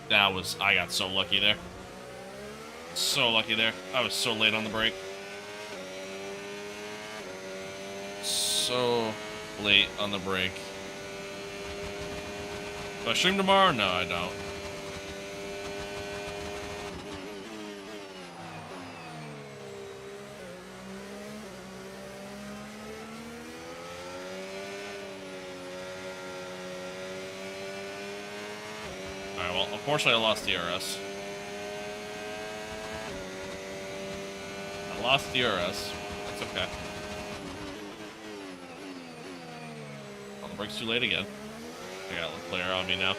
I got so lucky there. So lucky there. I was so late on the break. So late on the break. Do I stream tomorrow? No, I don't. Alright, well, unfortunately I lost DRS. lost DRS. That's okay. On the brakes too late again. I got a player on me now.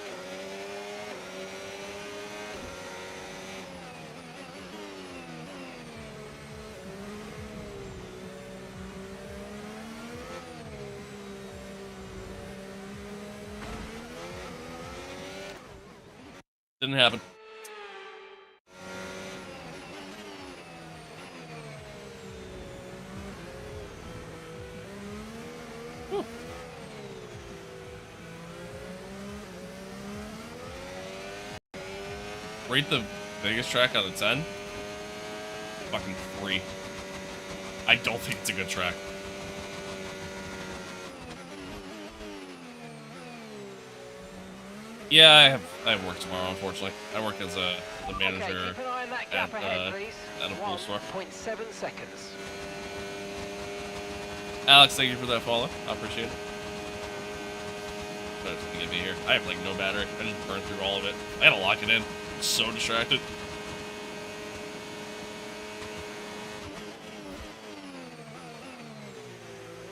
Didn't happen. Whew. Rate the biggest track out of 10? Fucking 3. I don't think it's a good track. Yeah, I have work tomorrow, unfortunately. I work as the manager Okay, keep an eye on that gap ahead, please. at a pool store. 1.7 seconds. Alex, thank you for that follow. I appreciate it. That's gonna get me here. I have like no battery. I just burned through all of it. I gotta lock it in. I'm so distracted.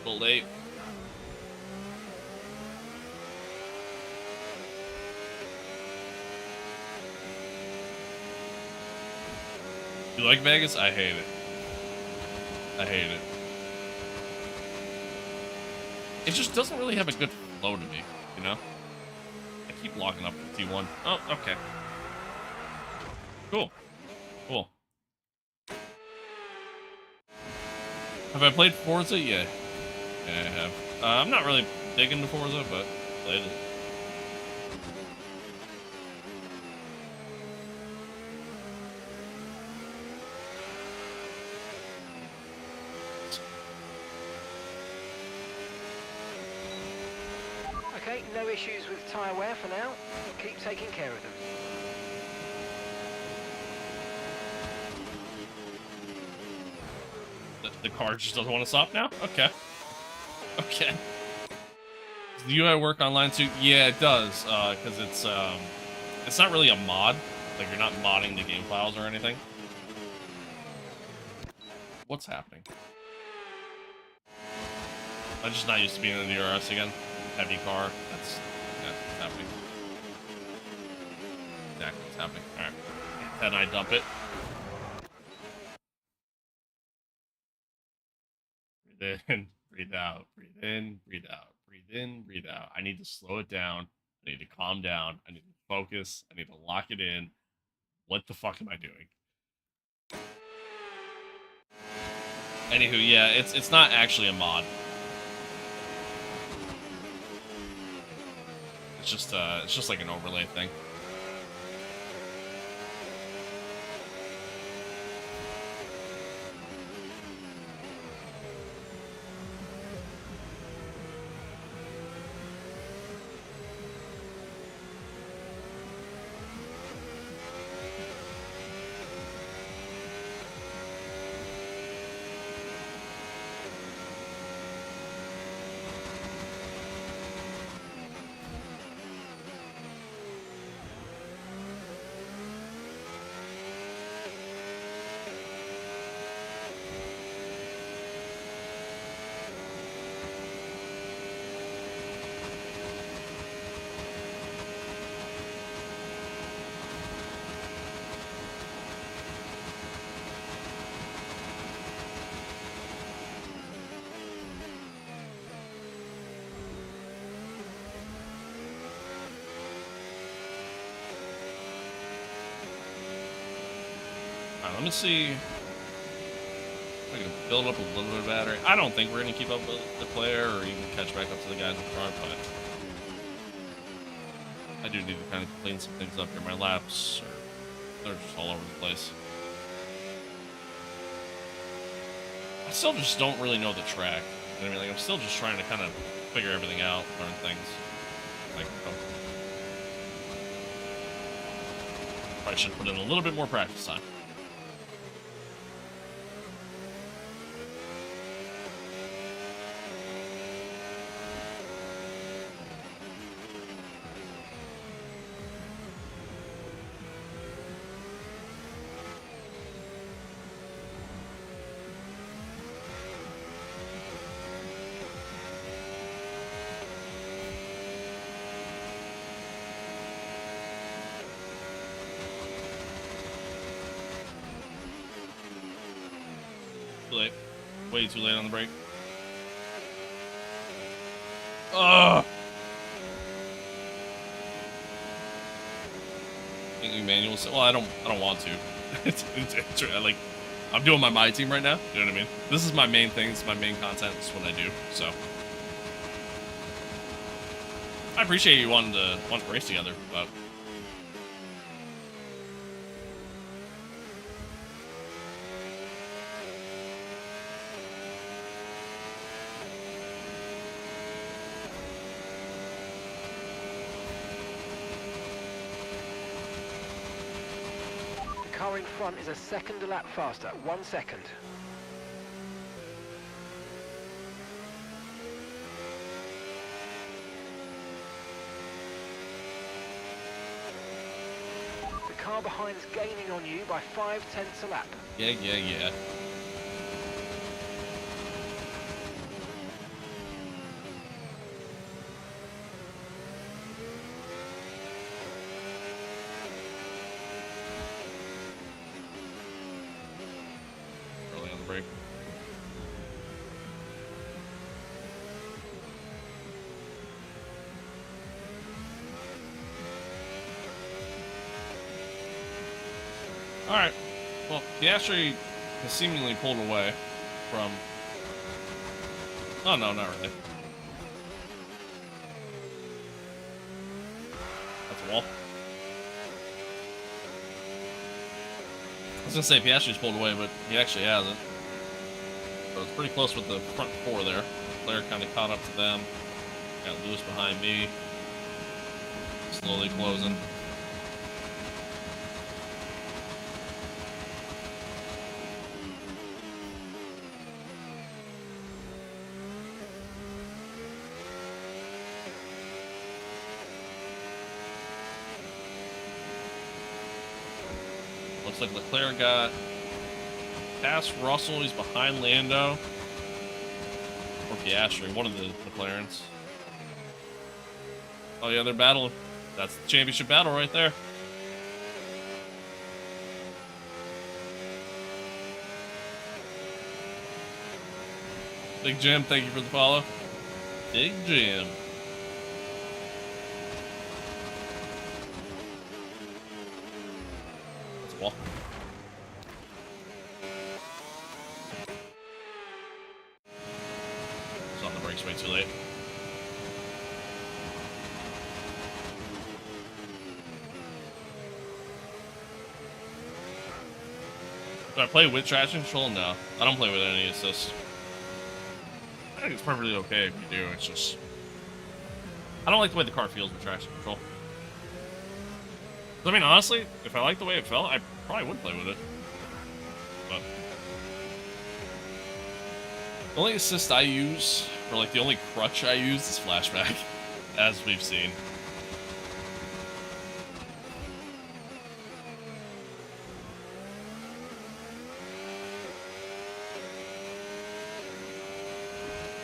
A little late. You like Vegas? I hate it. I hate it. It just doesn't really have a good flow to me, you know? I keep locking up with T1. Oh, okay. Cool. Cool. Have I played Forza? Yeah. Yeah, I have. I'm not really big into Forza, but played it. Okay, no issues with tyre wear for now. Keep taking care of them. The car just doesn't want to stop now? Okay. Okay. Does the UI work online too? Yeah, it does. Because it's not really a mod. Like, you're not modding the game files or anything. What's happening? I'm just not used to being in the DRS again. Heavy car. That's happening. Exactly what's happening. Alright. Then I dump it. Breathe in, breathe out, breathe in, breathe out, breathe in, breathe out. I need to slow it down. I need to calm down. I need to focus. I need to lock it in. What the fuck am I doing? Anywho, yeah, it's not actually a mod. It's just like an overlay thing. Let me see if I can build up a little bit of battery. I don't think we're going to keep up with the player or even catch back up to the guys in front, but I do need to kind of clean some things up here. My laps they're just all over the place. I still just don't really know the track. You know what I mean? Like, I'm still just trying to kind of figure everything out, learn things. Like, I should put in a little bit more practice time. Too late. Way too late on the brake. Ugh! Manual. Well, I don't want to. it's like, I'm doing my MYTEAM right now. You know what I mean? This is my main thing. This is my main content. This is what I do. So I appreciate you wanting to race together, but. Car in front is a second a lap faster. 1 second. The car behind is gaining on you by 0.5 a lap. Yeah. Early on the brake. Alright. Well, he actually has seemingly pulled away from... Oh, no, not really. That's a wall. I was gonna say Piastri's pulled away, but he actually hasn't. So it's pretty close with the front four there. Claire kind of caught up to them. Got Lewis behind me. Slowly closing. Looks like Leclerc got past Russell. He's behind Lando. Or Piastri, one of the McLarens. Oh yeah, they're battling. That's the championship battle right there. Big Jim, thank you for the follow. Big Jim. That's a wall. It's on the brakes way too late. Do I play with traction control? No. I don't play with any assist. I think it's perfectly okay if you do. It's just... I don't like the way the car feels with traction control. I mean, honestly, if I liked the way it felt, I probably would play with it. But... the only assist I use, or like the only crutch I use, is flashback, as we've seen.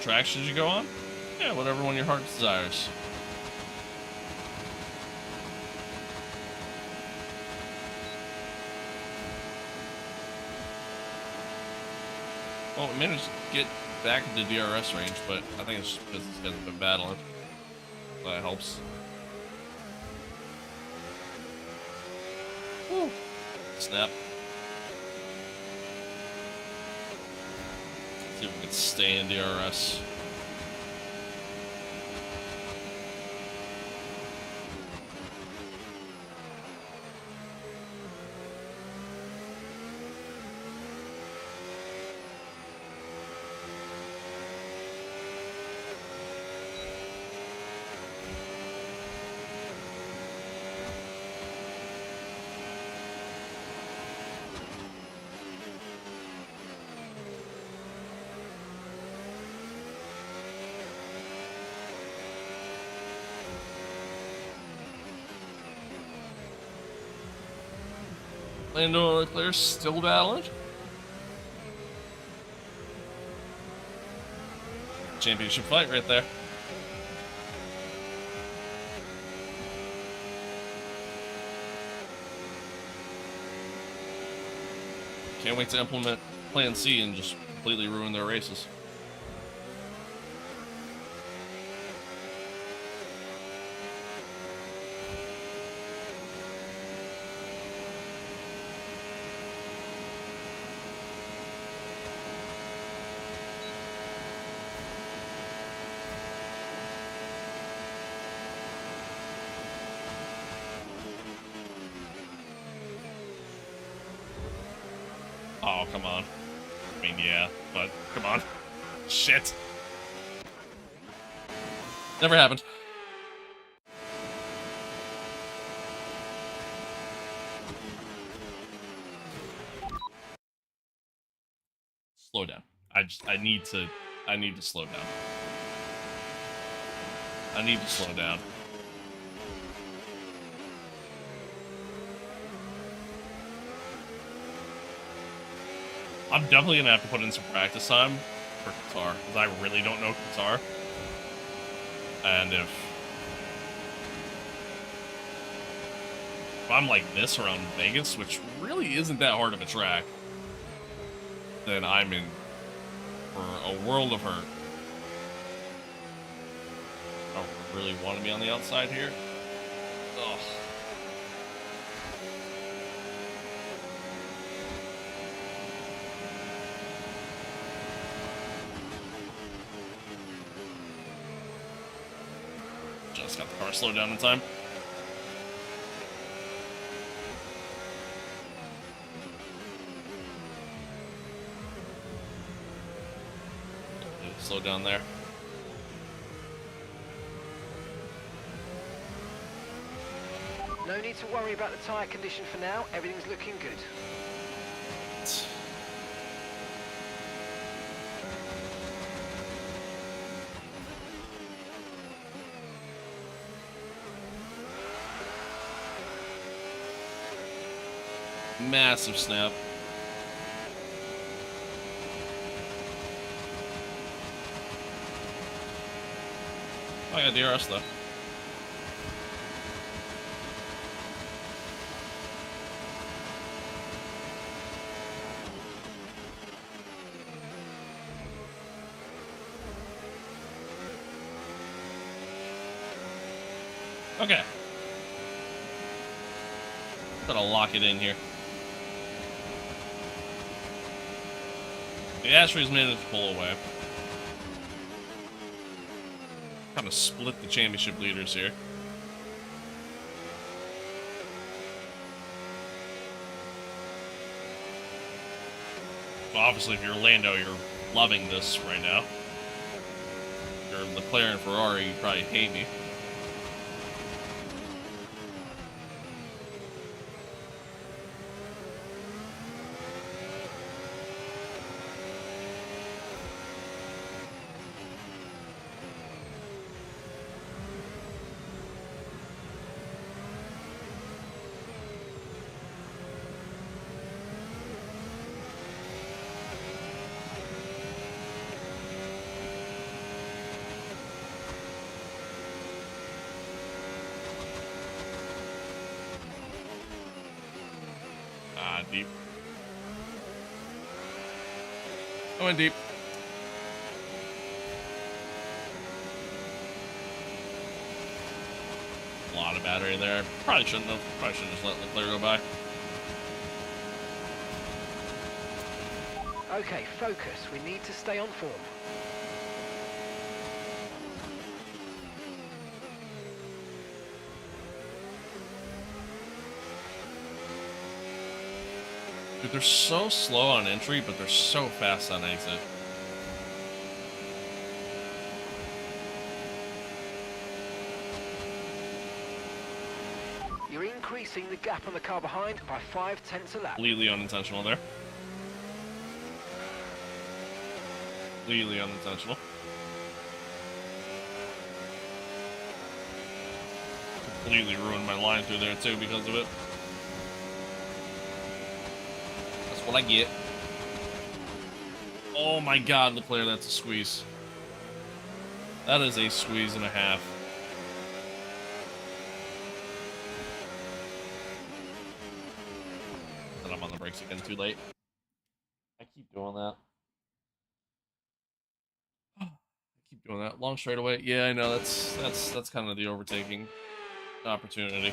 Tracks should you go on? Yeah, whatever one your heart desires. Well, we managed to get back into DRS range, but I think it's just because these guys have been battling. So that helps. Woo. Snap. See if we can stay in DRS. Lando and Leclerc still battling. Championship fight right there. Can't wait to implement Plan C and just completely ruin their races. Oh, come on. I mean, yeah, but come on. Shit. Never happened. Slow down. I need to slow down. I need to slow down. I'm definitely gonna have to put in some practice time for Qatar, because I really don't know Qatar. And if I'm like this around Vegas, which really isn't that hard of a track, then I'm in for a world of hurt. I don't really want to be on the outside here. Ugh. Just got the car slowed down in time. Slow down there. No need to worry about the tyre condition for now. Everything's looking good. Massive snap. I got DRS though. Okay. Gotta lock it in here. The Ashtrays managed to pull away. Kind of split the championship leaders here. So obviously, if you're Lando, you're loving this right now. If you're Leclerc and Ferrari, you probably hate me. Deep. I went deep. A lot of battery there. Probably shouldn't have. Probably should have just let Leclerc go by. Okay, focus. We need to stay on form. Dude, they're so slow on entry, but they're so fast on exit. You're increasing the gap on the car behind by 0.5 a lap. Completely unintentional there. Completely unintentional. Completely ruined my line through there too because of it. That's what I get. Oh my god, Leclerc, that's a squeeze. That is a squeeze and a half. And I'm on the brakes again too late. I keep doing that. Doing that long straightaway. Yeah, I know that's kind of the overtaking opportunity.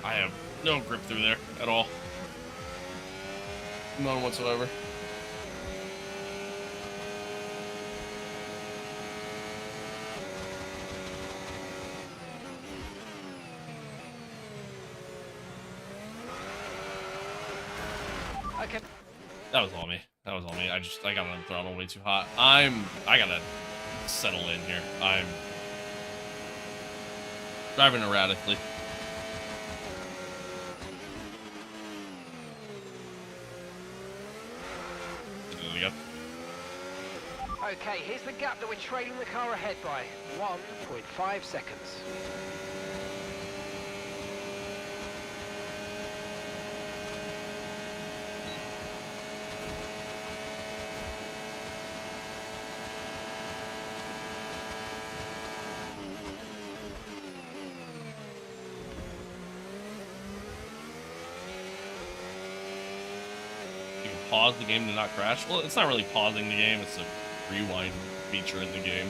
I have no grip through there at all. None whatsoever. Okay. That was all me. That was all me. I got on the throttle way too hot. I gotta settle in here. I'm driving erratically. There we go. Okay, here's the gap that we're trailing the car ahead by. 1.5 seconds. You can pause the game to not crash. Well, it's not really pausing the game. It's a rewind feature in the game.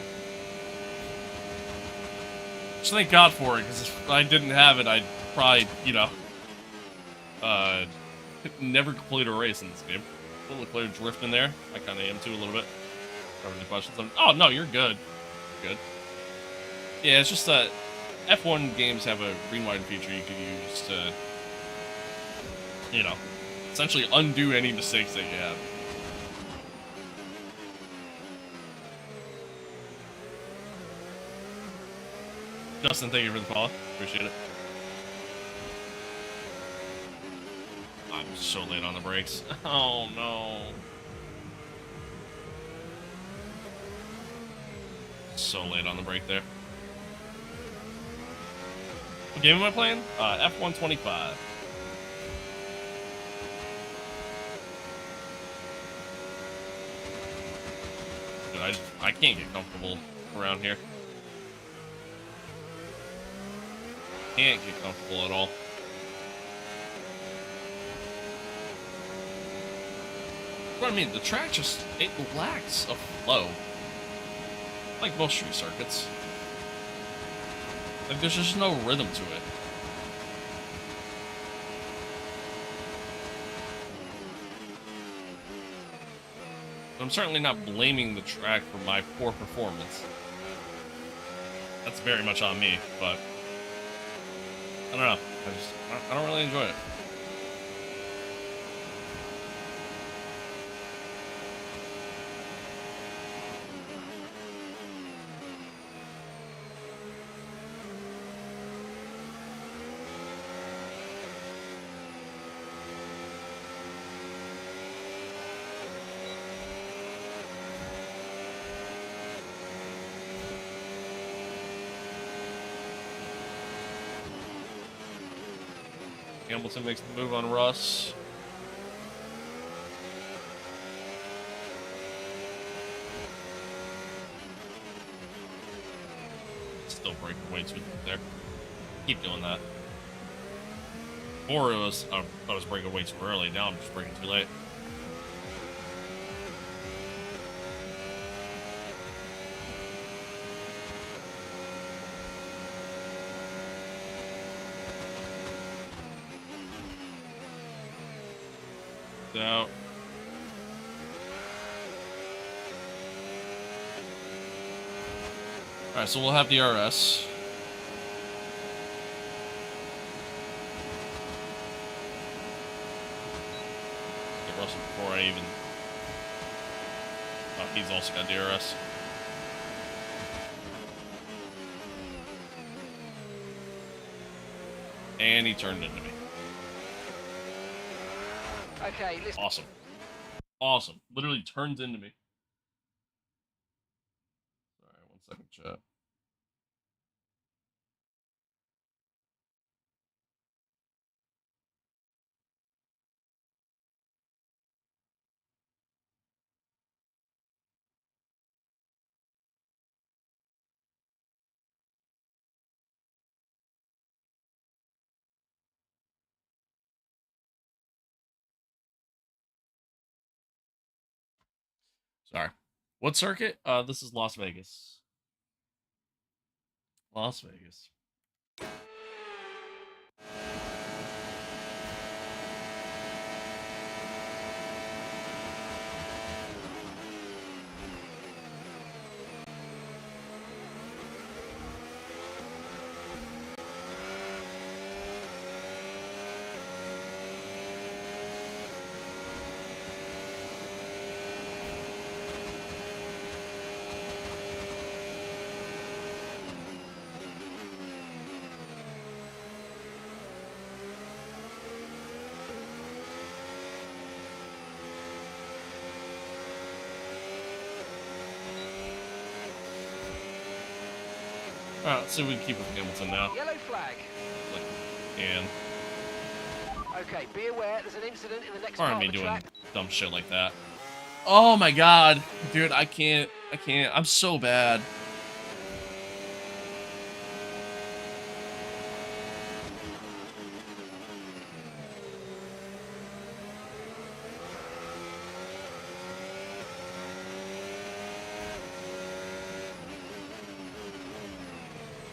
Just thank God for it, because if I didn't have it, I'd probably, you know, never complete a race in this game. A little clear drift in there. I kind of am too a little bit. Having any questions? Oh no, you're good. You're good. Yeah, it's just that F1 games have a rewind feature you can use to, you know, essentially undo any mistakes that you have. Justin, thank you for the follow. Appreciate it. I'm so late on the brakes. Oh no. So late on the brake there. What game am I playing? F125. Dude, I can't get comfortable around here. Can't get comfortable at all. What I mean, the track just, it lacks a flow. Like most street circuits. Like, there's just no rhythm to it. I'm certainly not blaming the track for my poor performance. That's very much on me, but I don't know. I don't really enjoy it. Hamilton makes the move on Russ. Still breaking way too there. Keep doing that. Or it was I was breaking way too early. Now I'm just breaking too late. Out. Alright, so we'll have the RS. Get Russell before I even... Oh, he's also got DRS. And he turned into me. Okay, listen. Awesome. Awesome. Literally turns into me. Alright, 1 second, chat. Sorry. What circuit? This is Las Vegas. Las Vegas. Alright, let's see if we can keep with Hamilton now. Yellow flag. And Okay, be aware there's an incident in the next pardon part me of the doing track. dumb shit like that. Oh my god, dude, I can't. I'm so bad.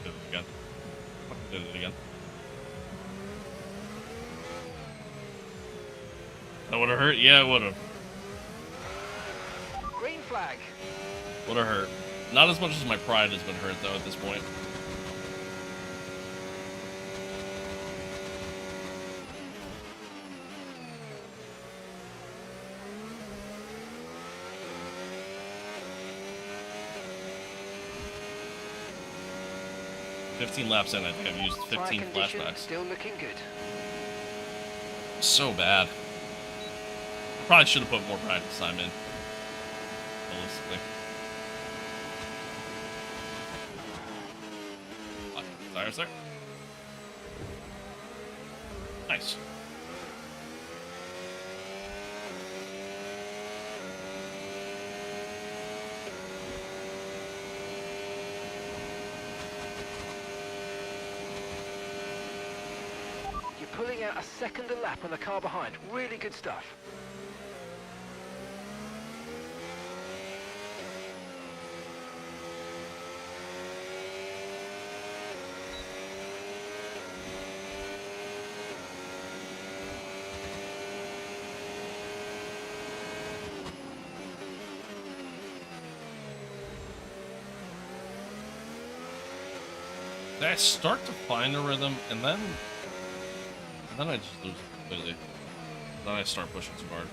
Did it again. Fucking did it again. That would have hurt? Yeah, it would have. Green flag. Would have hurt. Not as much as my pride has been hurt, though, at this point. "15 laps in, I think I've used 15 Tyre condition flashbacks. still looking good. So bad. Probably should have put more practice time in. Realistically. Tires there. Nice. You're pulling out a second a lap on the car behind. Really good stuff. I start to find a rhythm, and then I just lose it completely. Then I start pushing too hard.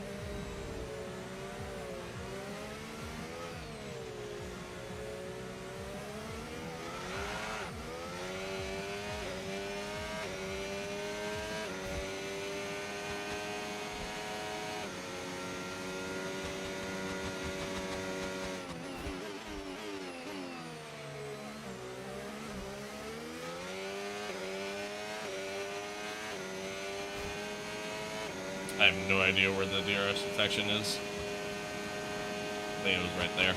I have no idea where the DRS detection is. I think it was right there.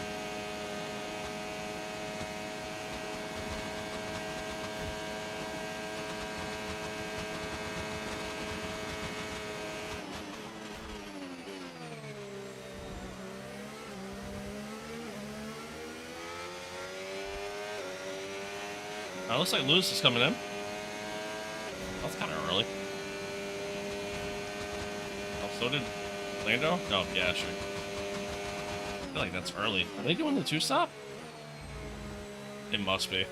Looks like Lewis is coming in. That's kind of early. Oh, so did Lando? Oh, yeah, sure. I feel like that's early. Are they doing the two-stop? It must be.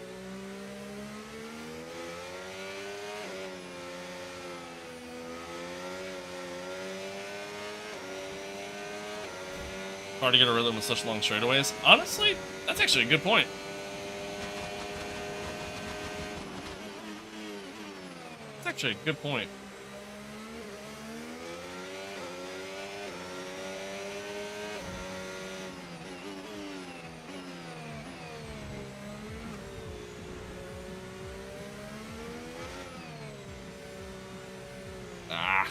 Hard to get a rhythm with such long straightaways. Honestly, that's actually a good point. That's actually a good point. Ah.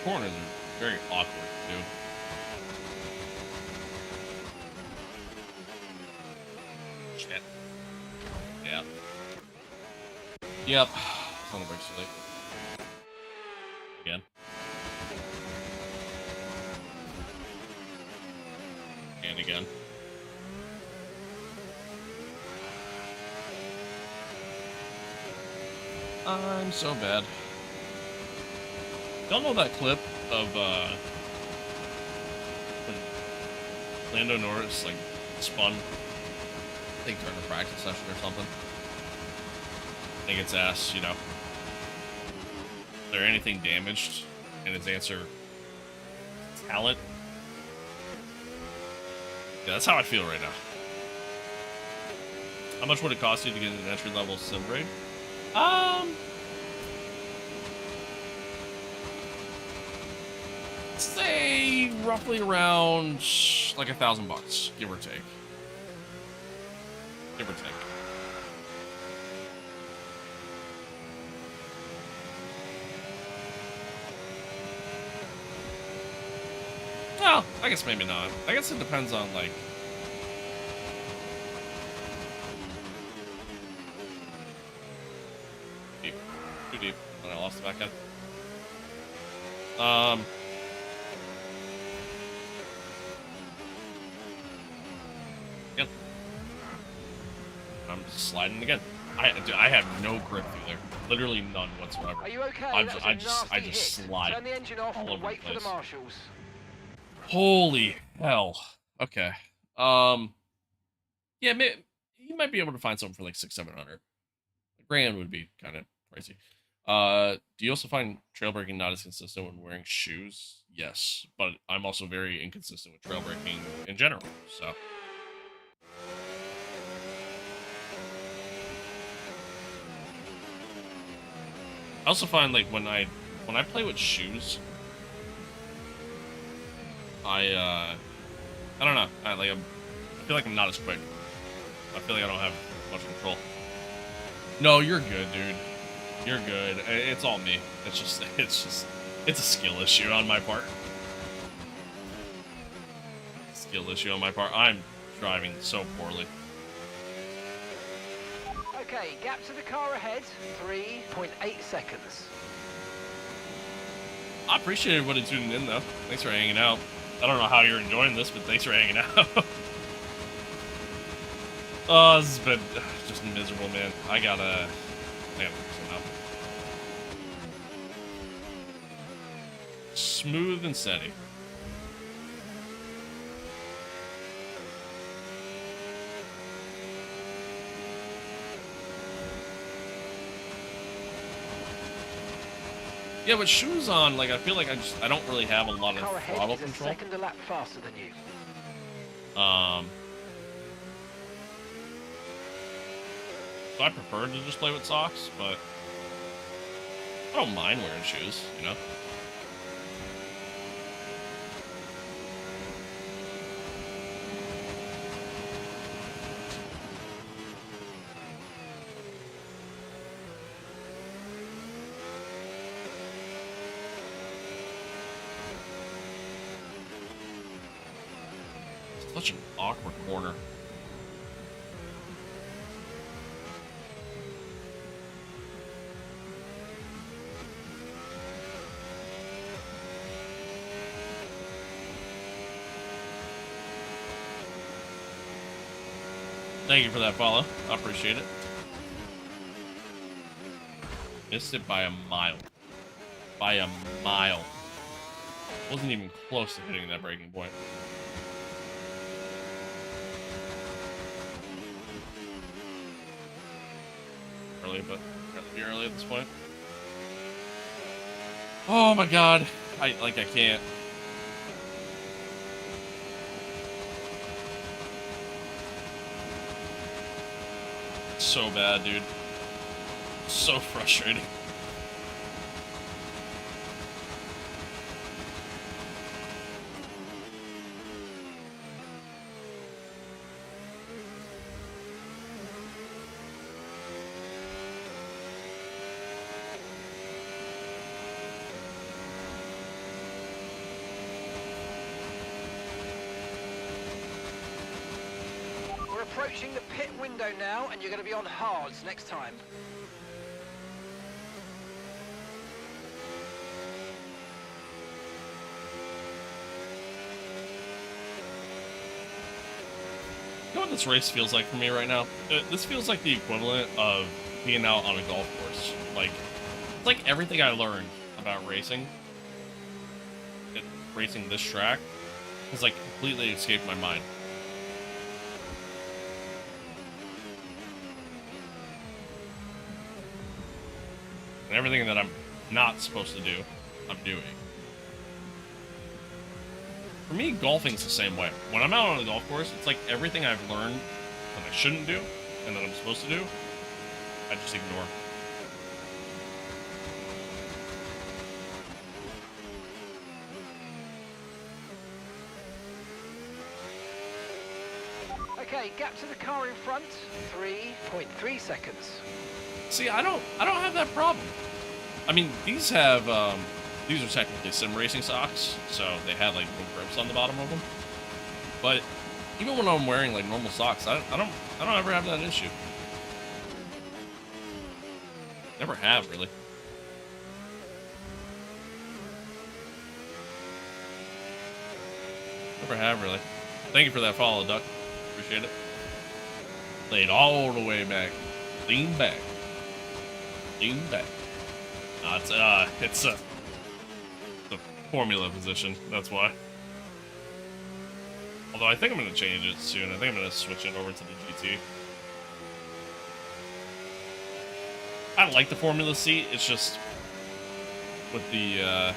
Corners are very awkward, too. Shit. Yeah. Yep. Son of a bitch, too late. And again. I'm so bad. Y'all know that clip of when Lando Norris like spun, I think during a practice session or something. He gets asked, you know, is there anything damaged? And his answer, talent. Yeah, that's how I feel right now. How much would it cost you to get an entry-level sim grade? Say roughly around like $1,000, give or take. Give or take. Well, I guess maybe not. I guess it depends on like. Deep. Too deep. And I lost the back end. Yep. I'm just sliding again. I have no grip through there. Literally none whatsoever. Are you okay? I just slide. Turn the engine off all and over wait the for the place. marshals. Holy hell. Okay. Yeah, you might be able to find something for like $600-700. $1,000 would be kind of pricey. Do you also find trail braking not as consistent when wearing shoes? Yes, but I'm also very inconsistent with trail braking in general, so. I also find like when I play with shoes, I don't know. I feel like I'm not as quick. I feel like I don't have much control. No, you're good, dude. You're good. It's all me. It's a skill issue on my part. Skill issue on my part. I'm driving so poorly. Okay, gap to the car ahead, 3.8 seconds. I appreciate everybody tuning in, though. Thanks for hanging out. I don't know how you're enjoying this, but thanks for hanging out. Oh, this has been just miserable, man. I gotta fix it up. Smooth and steady. Yeah, with shoes on, like, I feel like I don't really have a lot of Car ahead throttle is a control. second a lap faster than you. So I prefer to just play with socks, but I don't mind wearing shoes, you know? Such an awkward corner. Thank you for that follow. I appreciate it. Missed it by a mile. By a mile. Wasn't even close to hitting that breaking point. Early, but rather be early at this point. Oh my god. I can't. So bad, dude. So frustrating. We're approaching the pit window now, and you're going to be on hards next time. You know what this race feels like for me right now? This feels like the equivalent of being out on a golf course. Like, it's like everything I learned about racing, racing this track, has like completely escaped my mind. And everything that I'm not supposed to do, I'm doing. For me, golfing's the same way. When I'm out on a golf course, it's like everything I've learned that I shouldn't do and that I'm supposed to do, I just ignore. Okay, gap to the car in front, 3.3 seconds. See, I don't have that problem. I mean, these have these are technically sim racing socks, so they have like no grips on the bottom of them. But even when I'm wearing like normal socks, I don't ever have that issue. Never have, really. Never have, really. Thank you for that follow, Duck. Appreciate it. Laid all the way back. Lean back. Lean back. It's the formula position. That's why. Although I think I'm going to change it soon. I think I'm going to switch it over to the GT. I like the formula seat. It's just with the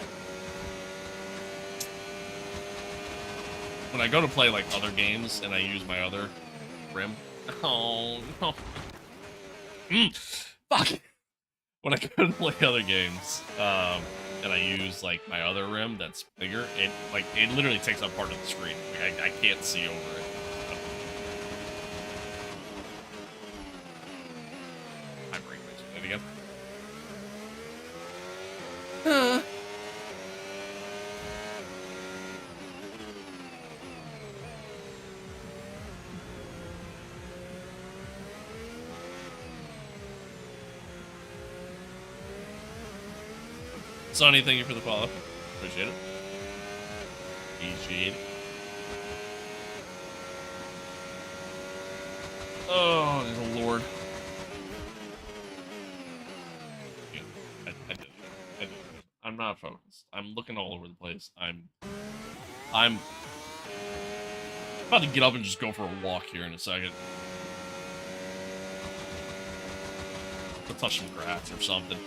when I go to play like other games and I use my other rim. Oh no! Fuck! When I go to play other games, and I use like my other rim that's bigger, it literally takes up part of the screen. Like, I can't see over it. I break it again. Sonny, thank you for the follow. Appreciate it. Appreciate it. Oh, dear Lord. Yeah, I did it. I'm not focused. I'm looking all over the place. I'm about to get up and just go for a walk here in a second. I'll touch some grass or something.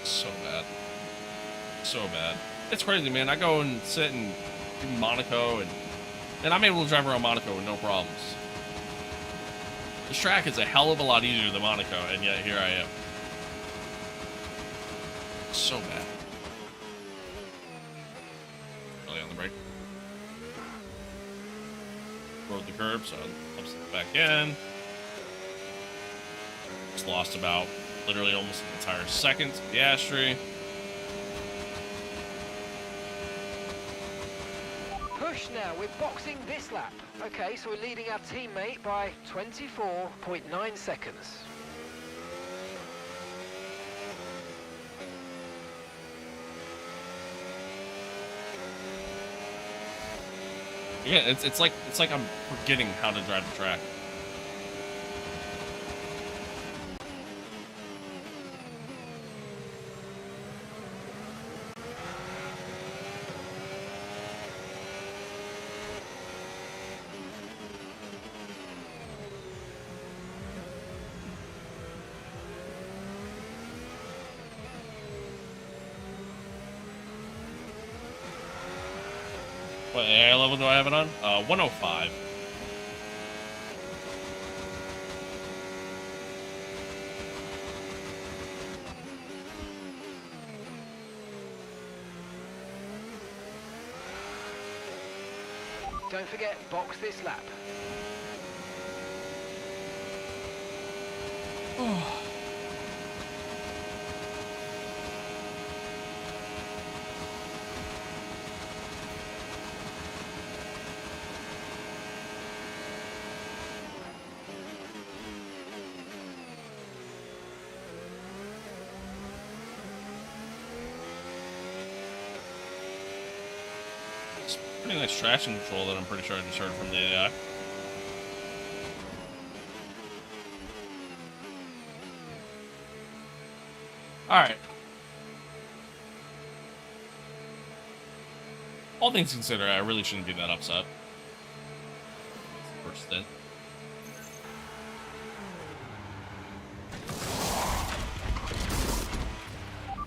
So bad. So bad. It's crazy, man. I go and sit and do Monaco, and I'm able to drive around Monaco with no problems. This track is a hell of a lot easier than Monaco, and yet here I am. So bad. Really on the brake. Rode the curb, so I'm back in. Just lost about literally almost an entire second to the Astray. Push now, we're boxing this lap. Okay, so we're leading our teammate by 24.9 seconds. Yeah, it's like I'm forgetting how to drive the track. What AI level do I have it on? 105. Don't forget, box this lap. It's pretty nice traction control that I'm pretty sure I just heard from the AI. Alright. All things considered, I really shouldn't be that upset. First stint.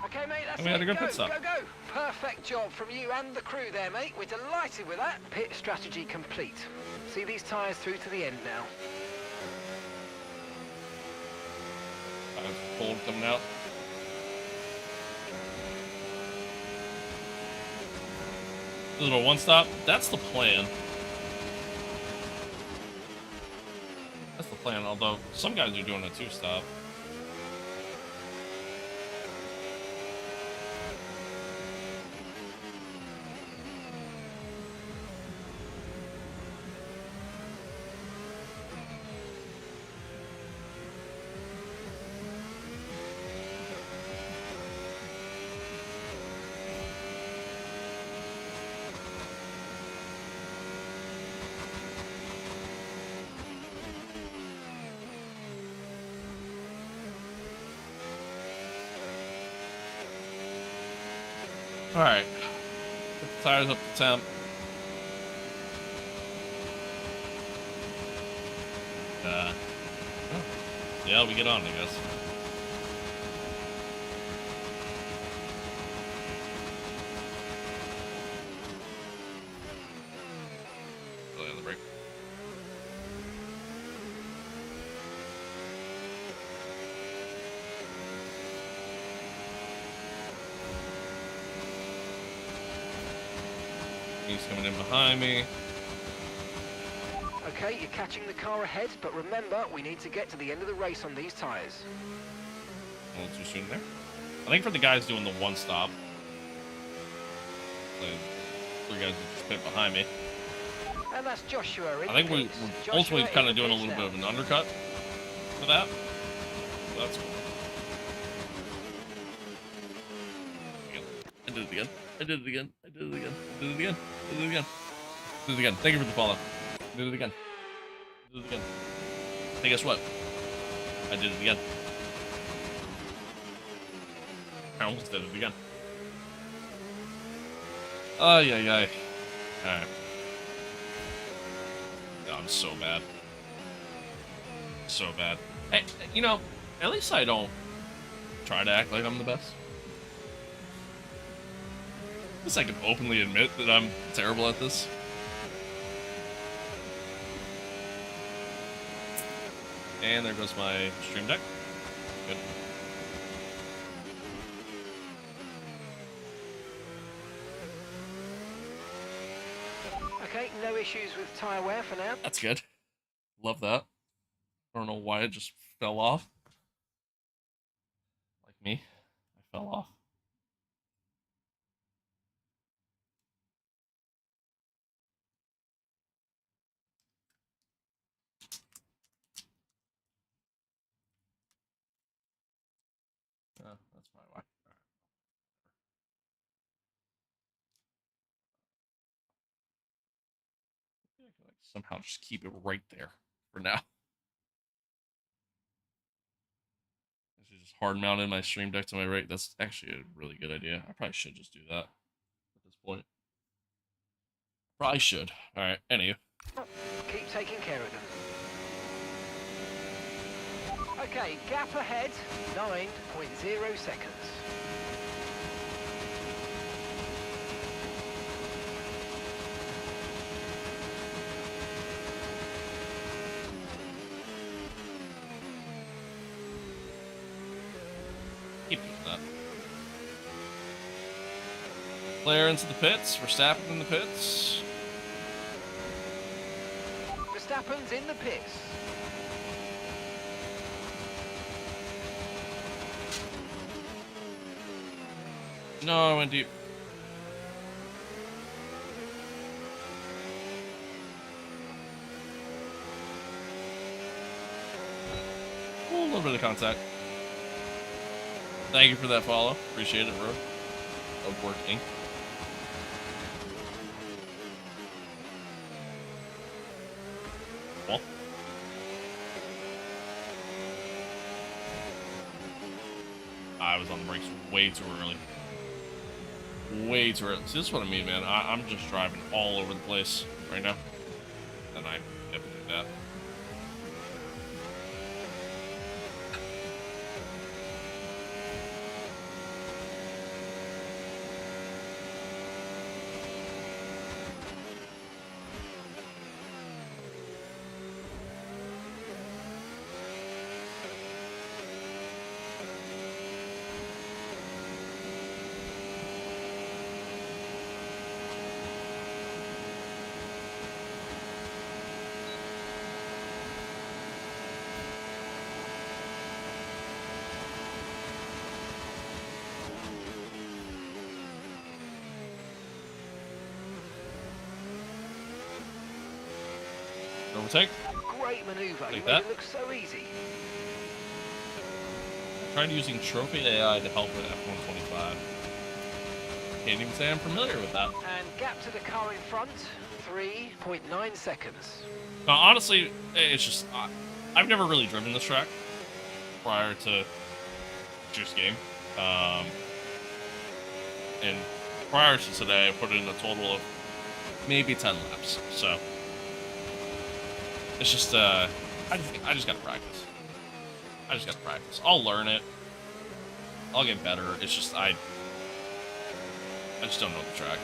Okay, mate, that's And we had it. a good Go, pit stop. go, go. Perfect job from you and the crew there, mate. We're delighted with that. Pit strategy complete. See these tyres through to the end now. Cold coming out. A little one stop. That's the plan. That's the plan, although some guys are doing a two stop. Alright. Put the tires up to temp. Yeah, we get on, I guess. Really on the brake. He's coming in behind me. Okay, you're catching the car ahead, but remember, we need to get to the end of the race on these tyres. A little too soon there. I think for the guys doing the one stop, the three guys that just pit behind me, And that's Joshua in I think the we're pits. ultimately Joshua kind in of the doing a pits little now. bit of an undercut for that. So that's cool. I did it again. I did it again. I did it again. I did it again. I did it again. I did it again. Thank you for the follow. I did it again. I did it again. Hey, guess what? I did it again. I almost did it again. Oh, yeah. Alright. Oh, I'm so bad. So bad. Hey, you know, at least I don't try to act like I'm the best. At least I can openly admit that I'm terrible at this. And there goes my stream deck. Good. Okay, no issues with tyre wear for now. That's good. Love that. I don't know why it just fell off. Like me, I fell off. That's probably why. All right. I can like somehow just keep it right there for now. I should just hard mount in my stream deck to my right. That's actually a really good idea. I probably should just do that at this point. Probably should. All right. Anywho. Keep taking care of them. Okay, gap ahead, 9.0 seconds. Keep doing that. Player into the pits. Verstappen in the pits. Verstappen's in the pits. No, I went deep. Ooh, a little bit of contact. Thank you for that follow. Appreciate it, bro. Of working. I was on the brakes way too early. Way too early. See, this is what I mean, man. I'm just driving all over the place right now. And I have to do that. Overtake. Great maneuver. Like You made that? it look so easy. I tried using Trophy AI to help with F125. Can't even say I'm familiar with that. And gap to the car in front, 3.9 seconds. Now, honestly, it's just I've never really driven this track prior to Juice Game, and prior to today, I put in a total of maybe 10 laps. So it's just I just gotta practice. I just gotta practice. I'll learn it. I'll get better. It's just I just don't know the track.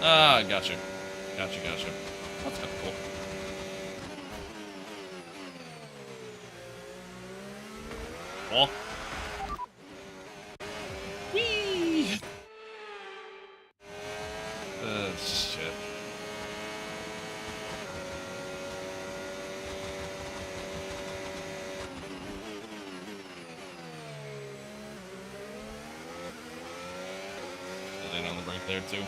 Ah, gotcha. Gotcha. That's kind of cool. Well. Whee! Shit. Laying on the brake there, too.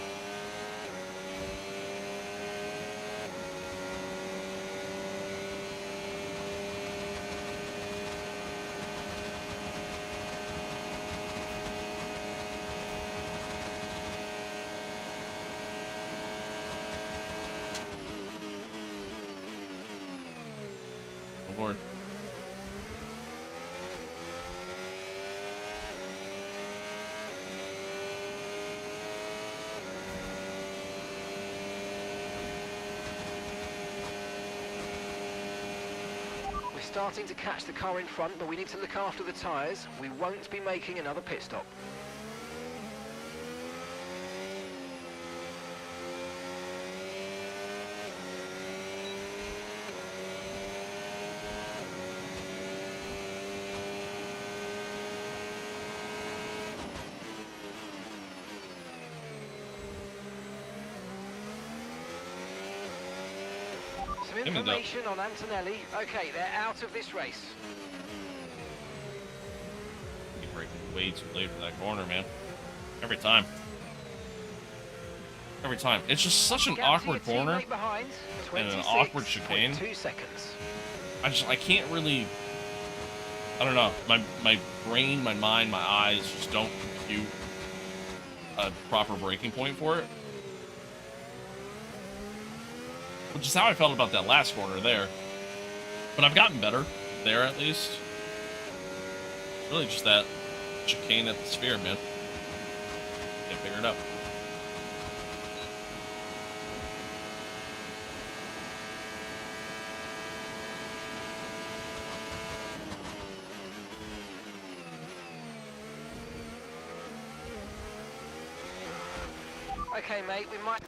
Aboard. We're starting to catch the car in front, but we need to look after the tyres. We won't be making another pit stop. Some Give me that. information on Antonelli. Okay, they're out of this race. You braking way too late for that corner, man. Every time. Every time. It's just such an Gap to awkward your corner teammate behind, and an awkward chicane. 26.2 seconds. I can't really. I don't know. My brain, my mind, my eyes just don't compute a proper braking point for it. Which is how I felt about that last corner there. But I've gotten better there, at least. It's really just that chicane at the sphere, man. Can't figure it out. Okay, mate, we might...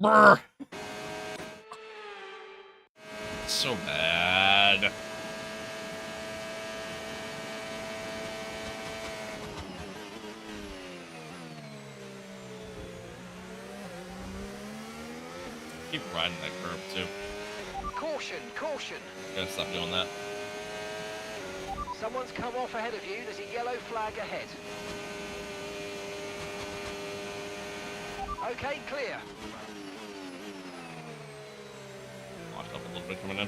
Brr. So bad. Keep riding that curve too. Caution, caution. Gotta stop doing that. Someone's come off ahead of you. There's a yellow flag ahead. Okay, clear. Locked up a little bit coming in.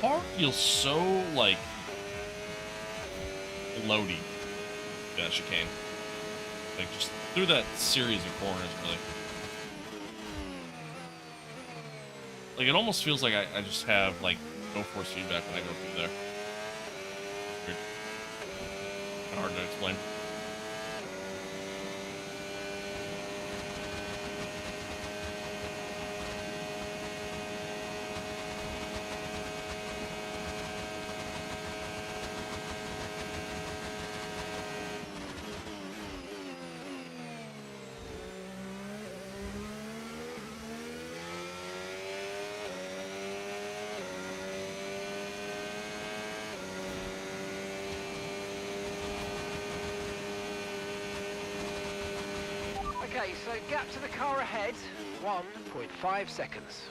car feels so, like, floaty, that chicane. Like, just through that series of corners, really. Like, it almost feels like I just have, like, no force feedback when I go through there. Weird. Kinda hard to explain. Okay, so gap to the car ahead, 1.5 seconds.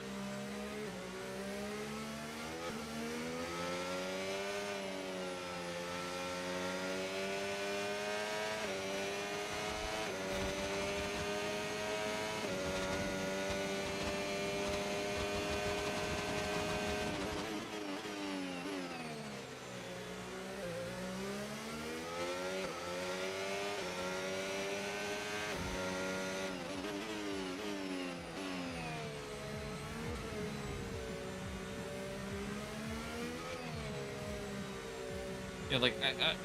Yeah, like,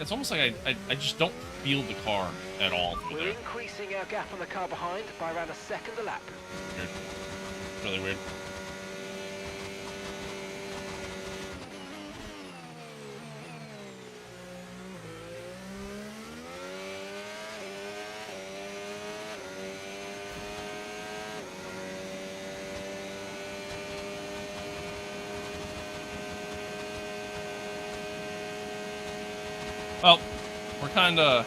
it's almost like I just don't feel the car at all through We're there. increasing our gap on the car behind by around a second a lap. Weird. Really weird. Well, we're kind of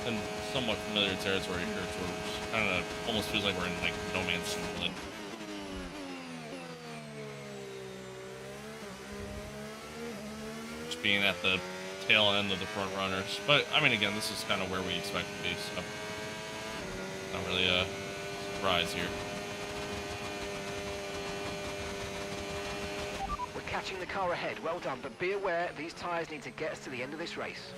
in somewhat familiar territory here, so it kind of almost feels like we're in, like, no man's land. Just being at the tail end of the front runners. But, I mean, again, this is kind of where we expect to be, so not really a surprise here. We're catching the car ahead, well done, but be aware these tyres need to get us to the end of this race.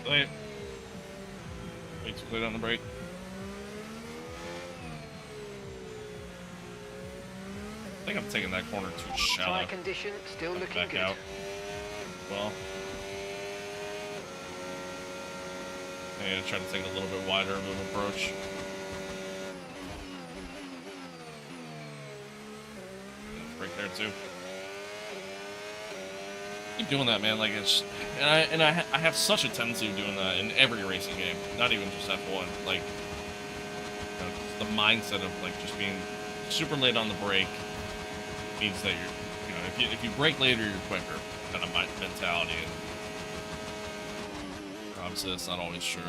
Wait. Way too late on the brake. I think I'm taking that corner too shallow. Tyre condition still looking Back good. out. Well, I'm gonna try to take a little bit wider of an approach. Brake there too. Keep doing that, man. Like, it's, and I have such a tendency of doing that in every racing game, not even just F1. Like, you know, just the mindset of, like, just being super late on the brake means that if you brake later, you're quicker. Kind of mentality, and obviously that's not always true.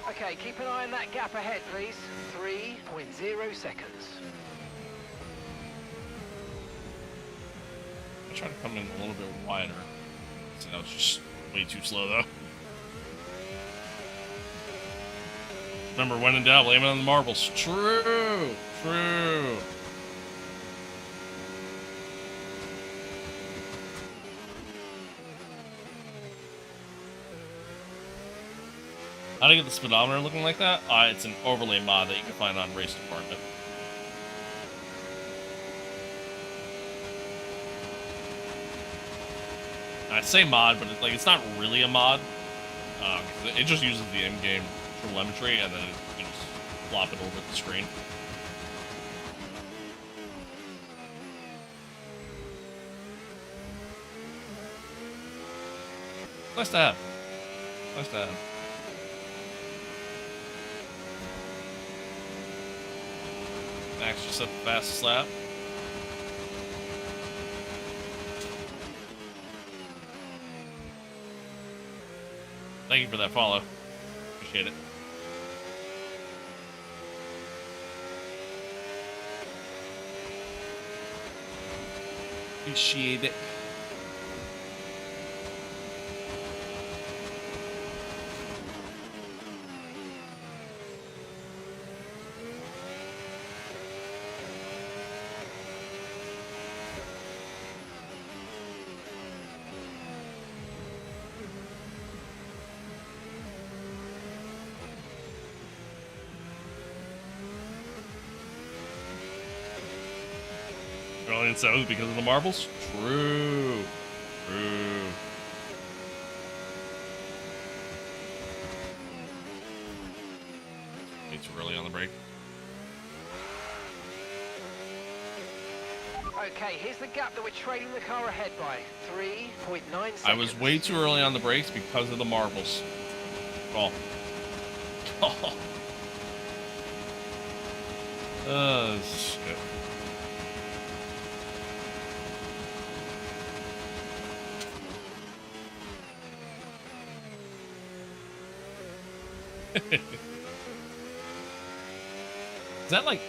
Okay, keep an eye on that gap ahead, please. 3.0 seconds. I try to come in a little bit wider. So that was just way too slow, though. Remember, when in doubt, blame it on the marbles. True. True. How to get the speedometer looking like that? It's an overlay mod that you can find on Race Department. I say mod, but it's not really a mod. It just uses the in-game telemetry, and then you can just flop it over the screen. Nice to have. Nice to have. Max just set the fastest lap. Thank you for that follow. Appreciate it. Appreciate it. Brilliant sounds because of the marbles? True. True. Way too early on the brake. Okay, here's the gap that we're trailing the car ahead by. 3.9 seconds. I was way too early on the brakes because of the marbles. Oh. Shit.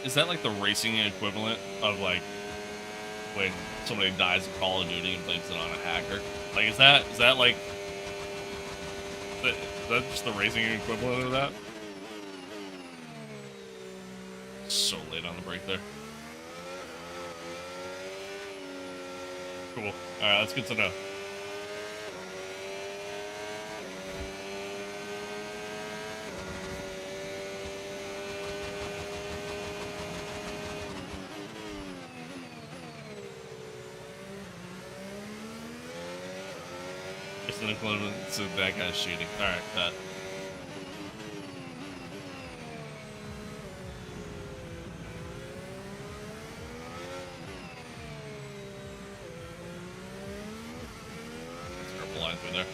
Is that like the racing equivalent of like when somebody dies in Call of Duty and blames it on a hacker? Like is that like is that just the racing equivalent of that? So late on the break there. Cool. Alright, that's good to know. It's an equivalent to that guy's cheating. Alright, that. Purple line through there.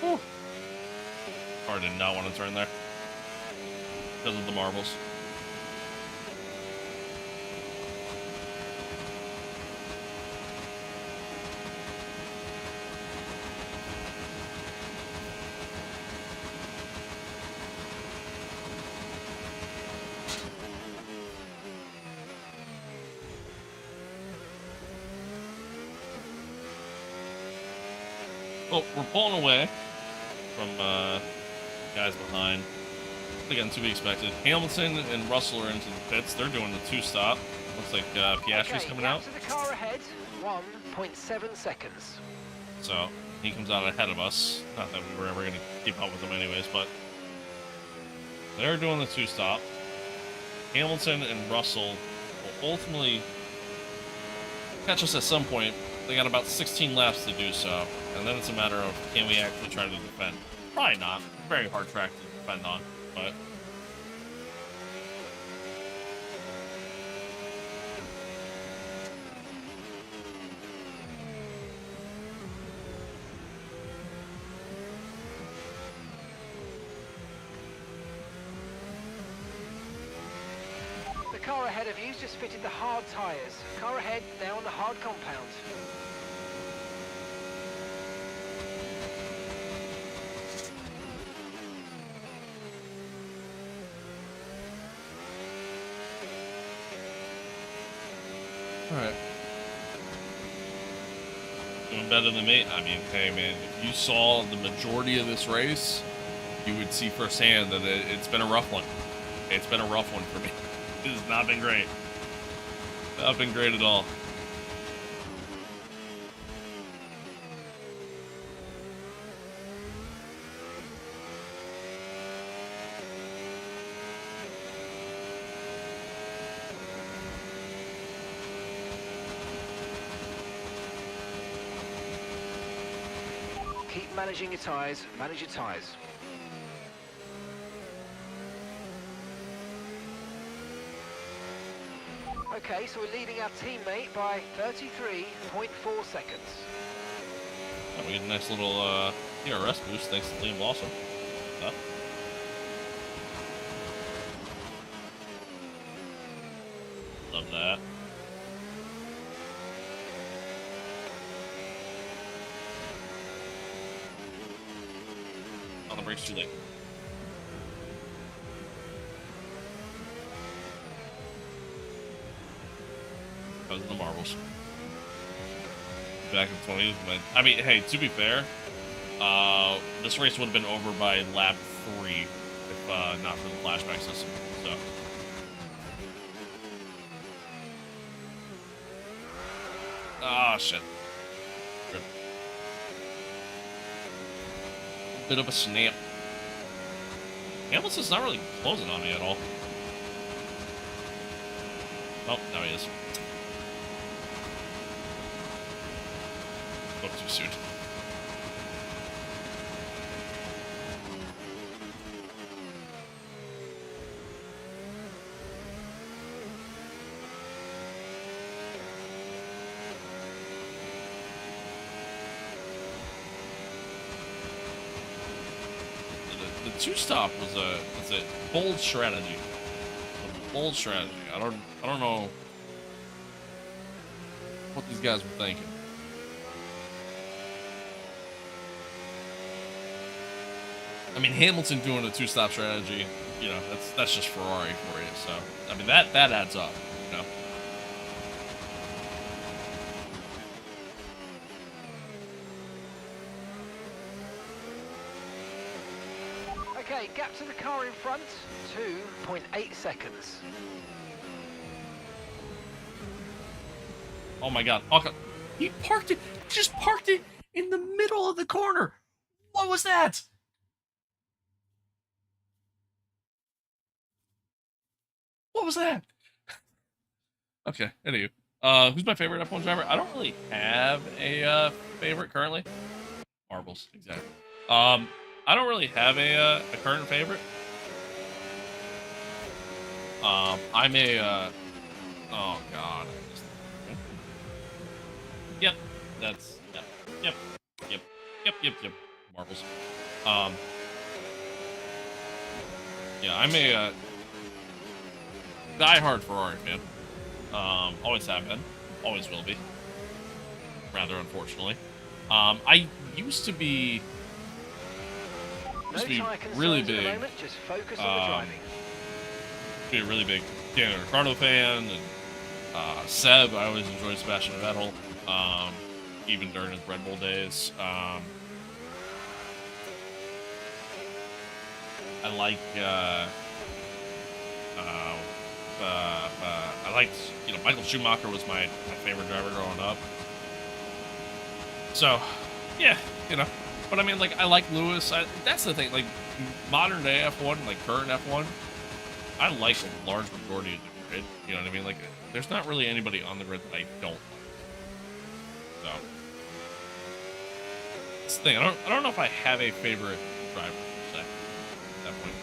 Whew. Car did not want to turn there because of the marbles. Well, we're pulling away from guys behind. Again, to be expected. Hamilton and Russell are into the pits. They're doing the two-stop. Looks like Piastri's coming out. To the car ahead, 1.7 seconds. So he comes out ahead of us. Not that we were ever going to keep up with him anyways, but they're doing the two-stop. Hamilton and Russell will ultimately catch us at some point. They got about 16 laps to do so, and then it's a matter of can we actually try to defend. Probably not. Very hard track to defend on, but The car ahead of you's just fitted the hard tyres. Car ahead now on the hard compound. alright. Doing better than me. I mean, hey man, if you saw the majority of this race, you would see firsthand that it's been a rough one. It's been a rough one for me. It has not been great. Not been great at all. Keep managing your tyres, manage your tyres. Okay, so we're leading our teammate by 33.4 seconds. We get a nice little DRS boost thanks to Liam Lawson. Huh? Love that. On the brakes too late. Because of the marbles. Back in 20s, but I mean, hey, to be fair, this race would have been over by lap 3 if not for the flashback system. So. Ah, shit. Good. Bit of a snap. Hamilton's not really closing on me at all. Oh, now he is. Spoke too soon. The two-stop was a bold strategy. A bold strategy. I don't know what these guys were thinking. I mean, Hamilton doing a two-stop strategy, you know, that's just Ferrari for you. So, I mean, that adds up, you know. Okay, gap to the car in front, 2.8 seconds. Oh my God! Okay. He parked it. Just parked it in the middle of the corner. What was that? What was that? Okay, anywho. Who's my favorite F1 driver? I don't really have a favorite currently. Marbles, exactly. I don't really have a current favorite. I'm a oh God. Yep, that's yep. Marbles. Yeah, I'm a diehard Ferrari fan. Always have been, always will be. Rather, unfortunately. I used to be really big. Just focus on the driving. Be a really big Daniel Ricciardo fan, and Seb. I always enjoyed Sebastian Vettel, even during his Red Bull days. I like. I liked, you know, Michael Schumacher was my favorite driver growing up. So, yeah, you know. But I mean, like, I like Lewis. That's the thing. Like, modern day F1, like current F1, I like a large majority of the grid. You know what I mean? Like, there's not really anybody on the grid that I don't like. So, that's the thing. I don't know if I have a favorite driver per se at that point.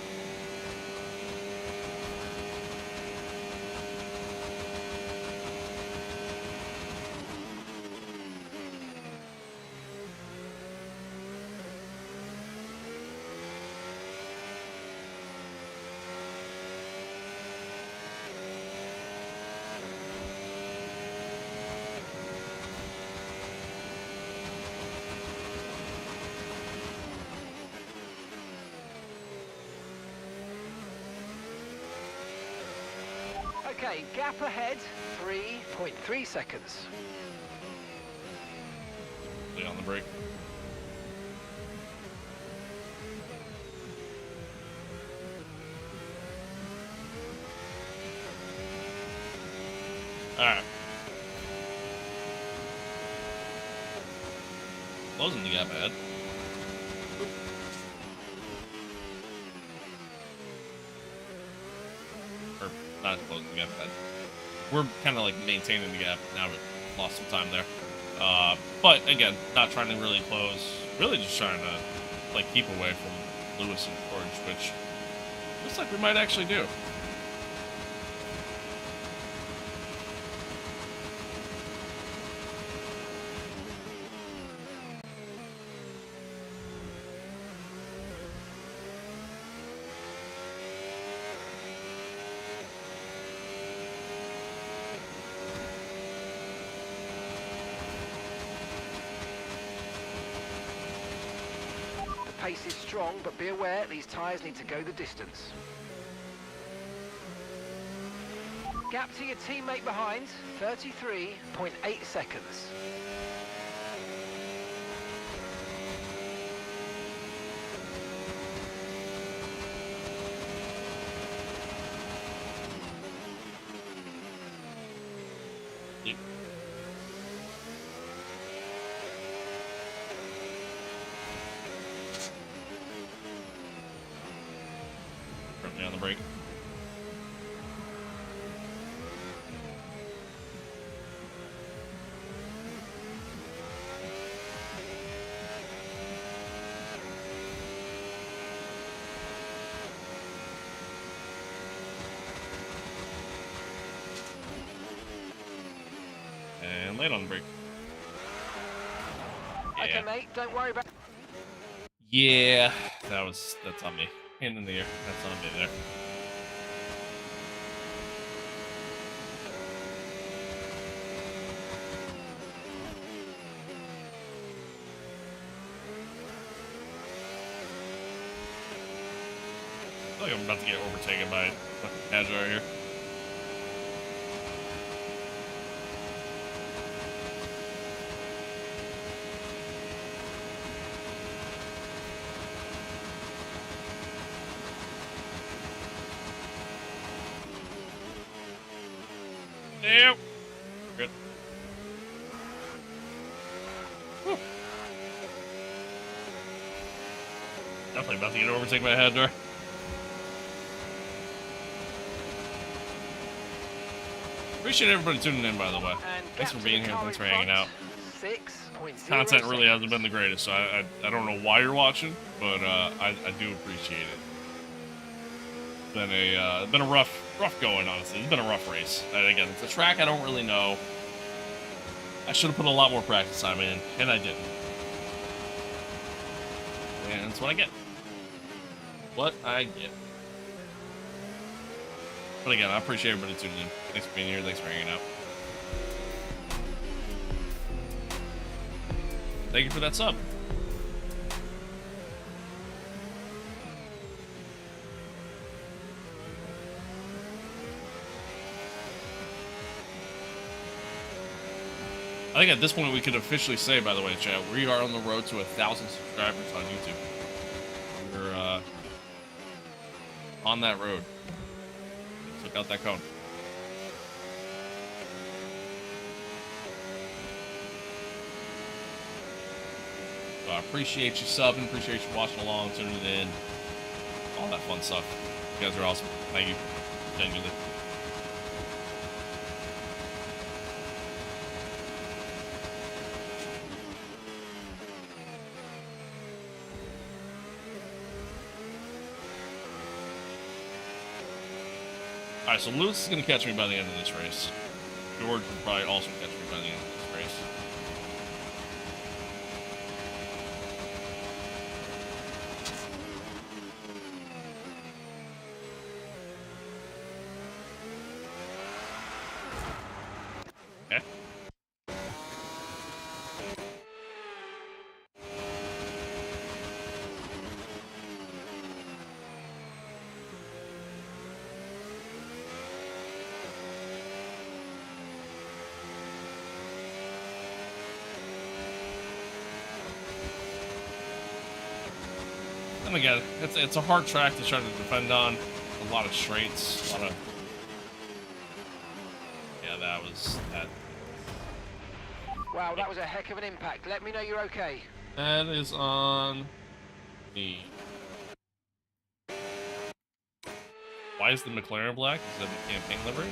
Okay, gap ahead, 3.3 seconds. Stay on the brake. Alright. Closing the gap ahead. Or not closing the gap ahead. We're kind of like maintaining the gap. Now we lost some time there. But again, not trying to really close. Really just trying to like keep away from Lewis and George, which looks like we might actually do. Pace is strong, but be aware these tyres need to go the distance. Gap to your teammate behind, 33.8 seconds. Yep. Currently on the brake. And late on the brake. Okay, mate, don't worry about. Yeah, that's on me. Hand in the air. That's on me there. I feel like I'm about to get overtaken by fucking Agile here. Yep. Good. Whew. Definitely about to get overtaken by a head door. Appreciate everybody tuning in, by the way. Thanks for being here. Thanks for hanging out. Content really hasn't been the greatest, so I don't know why you're watching, but I do appreciate it. It's been a rough going, honestly. It's been a rough race. And again, it's a track I don't really know. I should have put a lot more practice time in, and I didn't. And that's what I get. What I get. But again, I appreciate everybody tuning in. Thanks for being here. Thanks for hanging out. Thank you for that sub. I think at this point we could officially say, by the way, chat, we are on the road to 1,000 subscribers on YouTube. We're on that road. Took out that cone. So I appreciate you subbing, appreciate you watching along, tuning in, all that fun stuff. You guys are awesome. Thank you. Genuinely. Alright, so Lewis is going to catch me by the end of this race. George will probably also catch me by the end of this race. Okay. And again, it's a hard track to try to defend on. A lot of straights, a lot of... Yeah, that was that. Wow, that was a heck of an impact. Let me know you're okay. That is on me. Why is the McLaren black? Is that the campaign livery?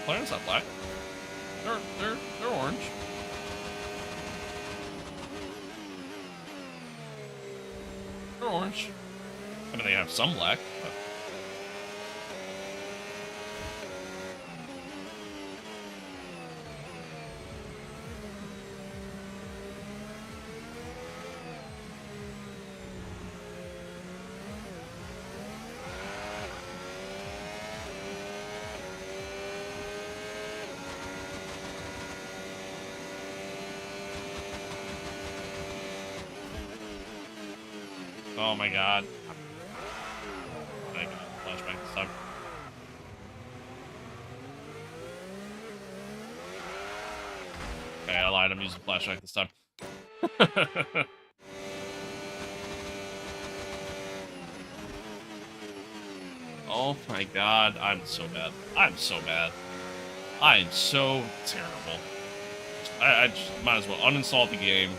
McLaren's not black. They're orange. They're orange. I mean, they have some black. But... Oh my god. I got flashback this time. Okay, I lied. I'm using flashback this time. Oh my god. I'm so bad. I'm so bad. I am so terrible. I just might as well uninstall the game.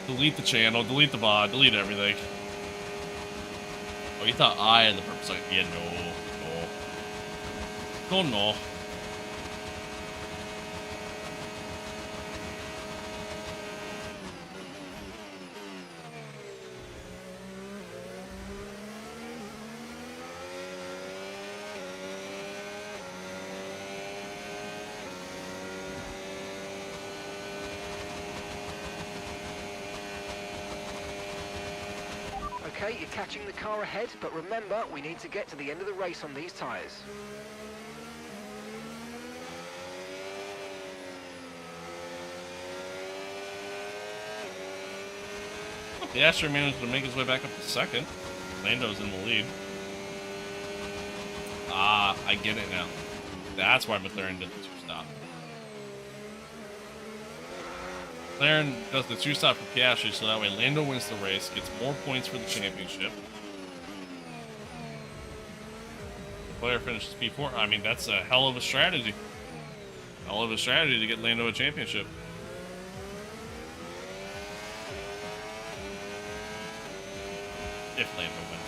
Delete the channel, delete the VOD, delete everything. Oh, you thought I had the purpose? Like, yeah, no. Okay, you're catching the car ahead, but remember, we need to get to the end of the race on these tyres. The Asher managed to make his way back up to second. Lando's in the lead. Ah, I get it now. That's why McLaren did the two-stop. McLaren does the two-stop for Piastri, so that way Lando wins the race, gets more points for the championship. Player finishes P4. I mean, that's a hell of a strategy. Hell of a strategy to get Lando a championship. If Lando wins.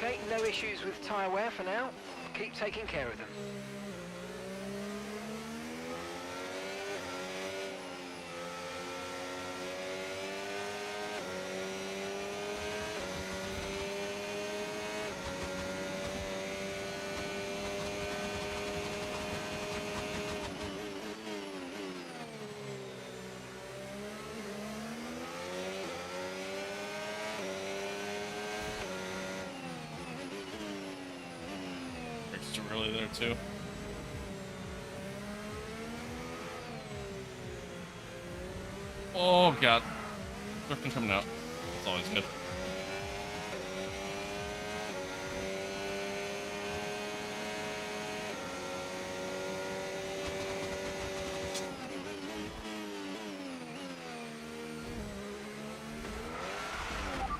Okay, no issues with tyre wear for now. Keep taking care of them. Too early there too. Oh god. Drifting coming out. It's always good.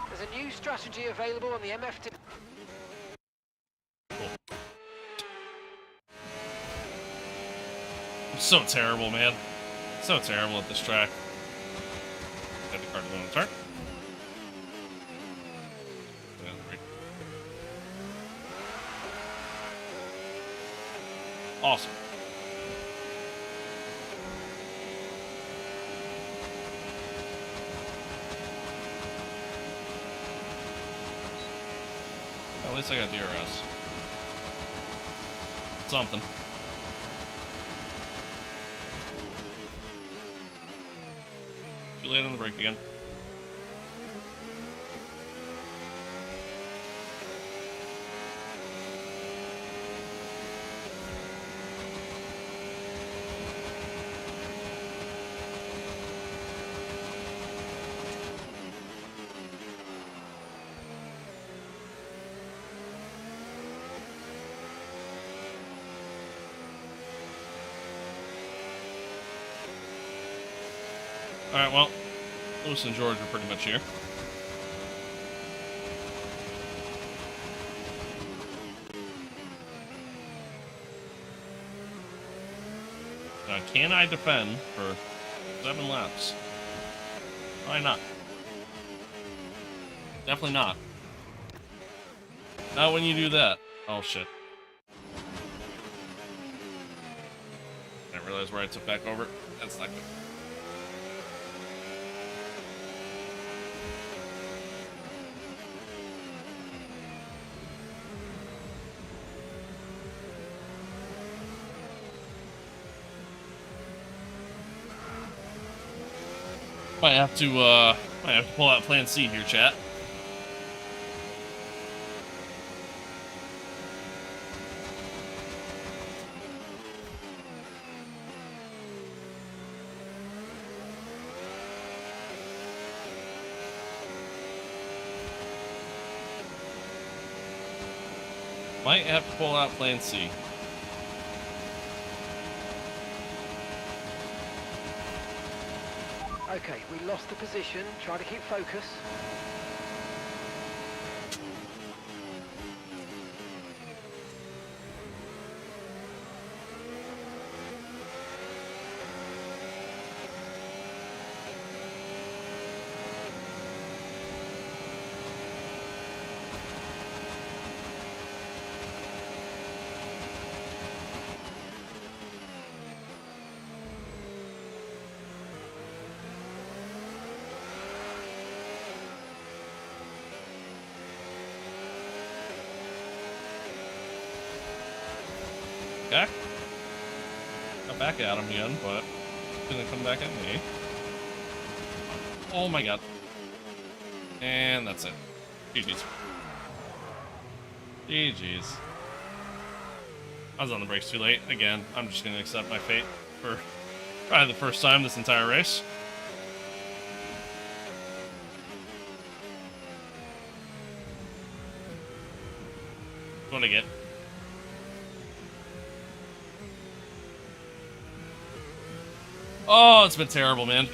There's a new strategy available on the MFT. I'm so terrible, man. So terrible at this track. Get the car to the turn. Awesome. At least I got DRS. something. Too late on the brake again. Alright, well, Lewis and George are pretty much here. Can I defend for 7 laps? Probably not. Definitely not. Not when you do that. Oh, shit. I didn't realize where I took back over. That's not good. Might have to pull out Plan C here, chat. Might have to pull out Plan C. Okay, we lost the position. Try to keep focus. Okay. Got back at him again, but gonna come back at me. Oh my god. And that's it. GG's. GG's. I was on the brakes too late. Again, I'm just gonna accept my fate for probably the first time this entire race. What I get. Oh, it's been terrible, man.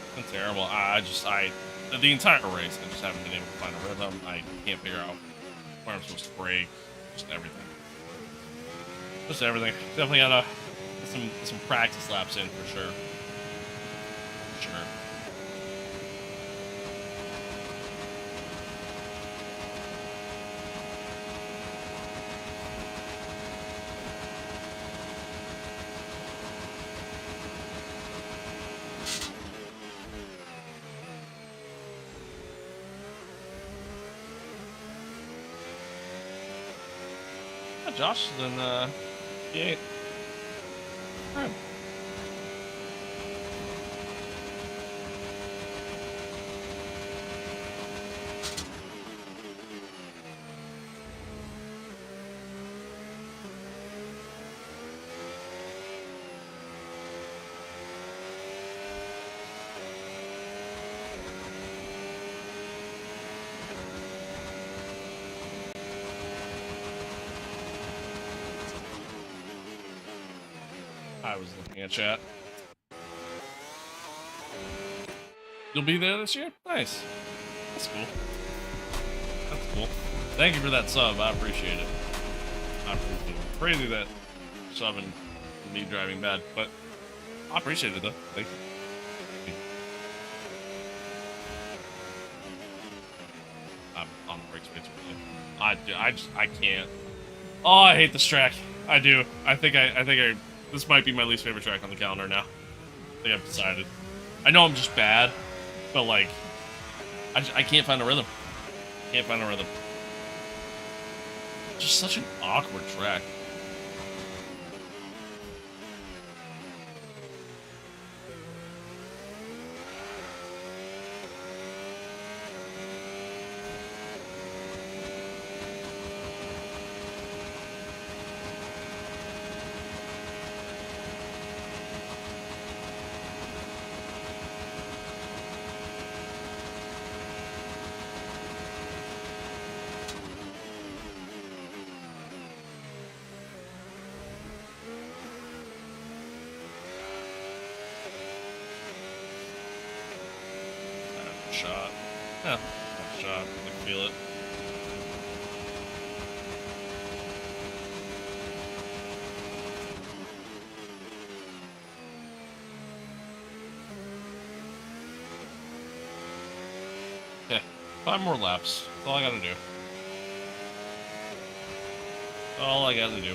It's been terrible. The entire race, I just haven't been able to find a rhythm. I can't figure out where I'm supposed to brake. Just everything. Just everything. Definitely got some practice laps in for sure. For sure. Josh is in P8. Alright. I was looking at chat. You'll be there this year? Nice. That's cool. That's cool. Thank you for that sub. I appreciate it. I appreciate it. Crazy that subbing and me driving bad, but I appreciate it though. Thank you. I'm on the brakes way too early. I can't. Oh, I hate this track. I do. I think this might be my least favorite track on the calendar now. I think I've decided. I know I'm just bad, but like, I can't find a rhythm. Can't find a rhythm. Just such an awkward track. Shot. Yeah, shot. I can feel it. Yeah, 5 more laps. That's all I gotta do. That's all I gotta do.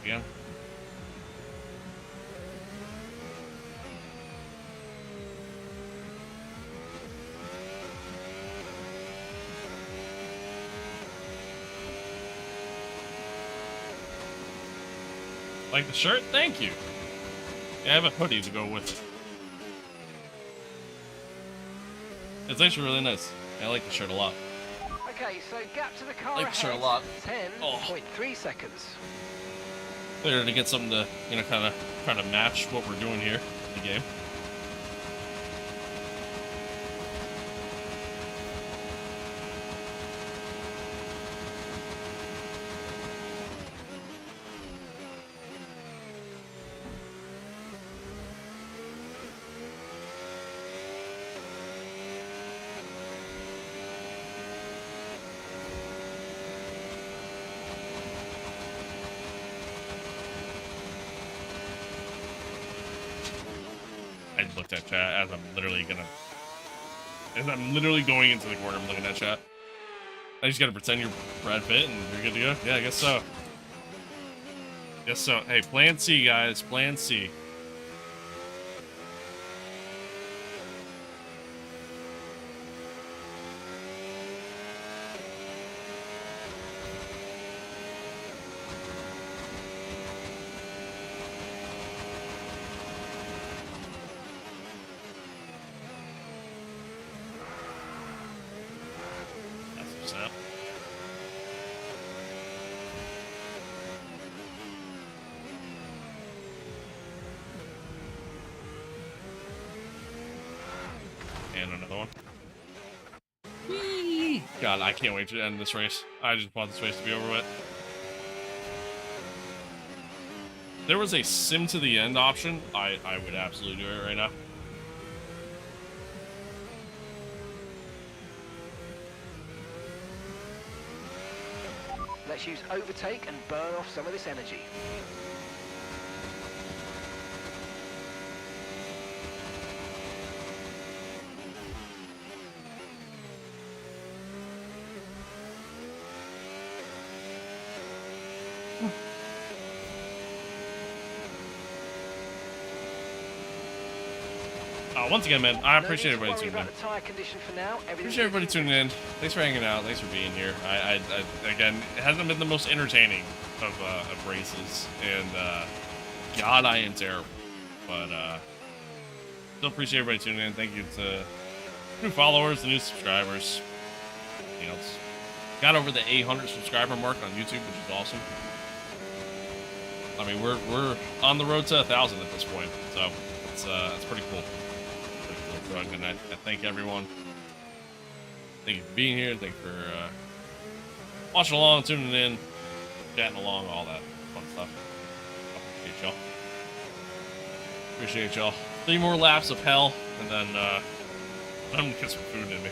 Again. Like the shirt? Thank you. Yeah, I have a hoodie to go with it. It's actually really nice. I like the shirt a lot. Okay, so gap to the car I like the shirt a ahead, lot. 10.3 seconds. Better to get something to, you know, kind of try to match what we're doing here in the game. I looked at chat as I'm literally going into the corner. I'm looking at chat. I just gotta pretend you're Brad Pitt and you're good to go. Yeah, I guess so. Guess so. Hey, plan C, guys. Plan C. Up. And another one. Whee! God, I can't wait to end this race. I just want this race to be over with. If there was a sim to the end option, I would absolutely do it right now. Let's use overtake and burn off some of this energy. Once again, man, I appreciate No need to everybody worry tuning in. about the tyre condition for now. Appreciate everybody tuning in. Thanks for hanging out. Thanks for being here. I again, it hasn't been the most entertaining of races, and God, I am terrible. But still appreciate everybody tuning in. Thank you to new followers, the new subscribers. You know, got over the 800 subscriber mark on YouTube, which is awesome. I mean, we're on the road to 1,000 at this point, so it's pretty cool. And I thank everyone. Thank you for being here. Thank you for watching along, tuning in, chatting along, all that fun stuff. I appreciate y'all. Appreciate y'all. 3 more laps of hell, and then I'm gonna get some food in me.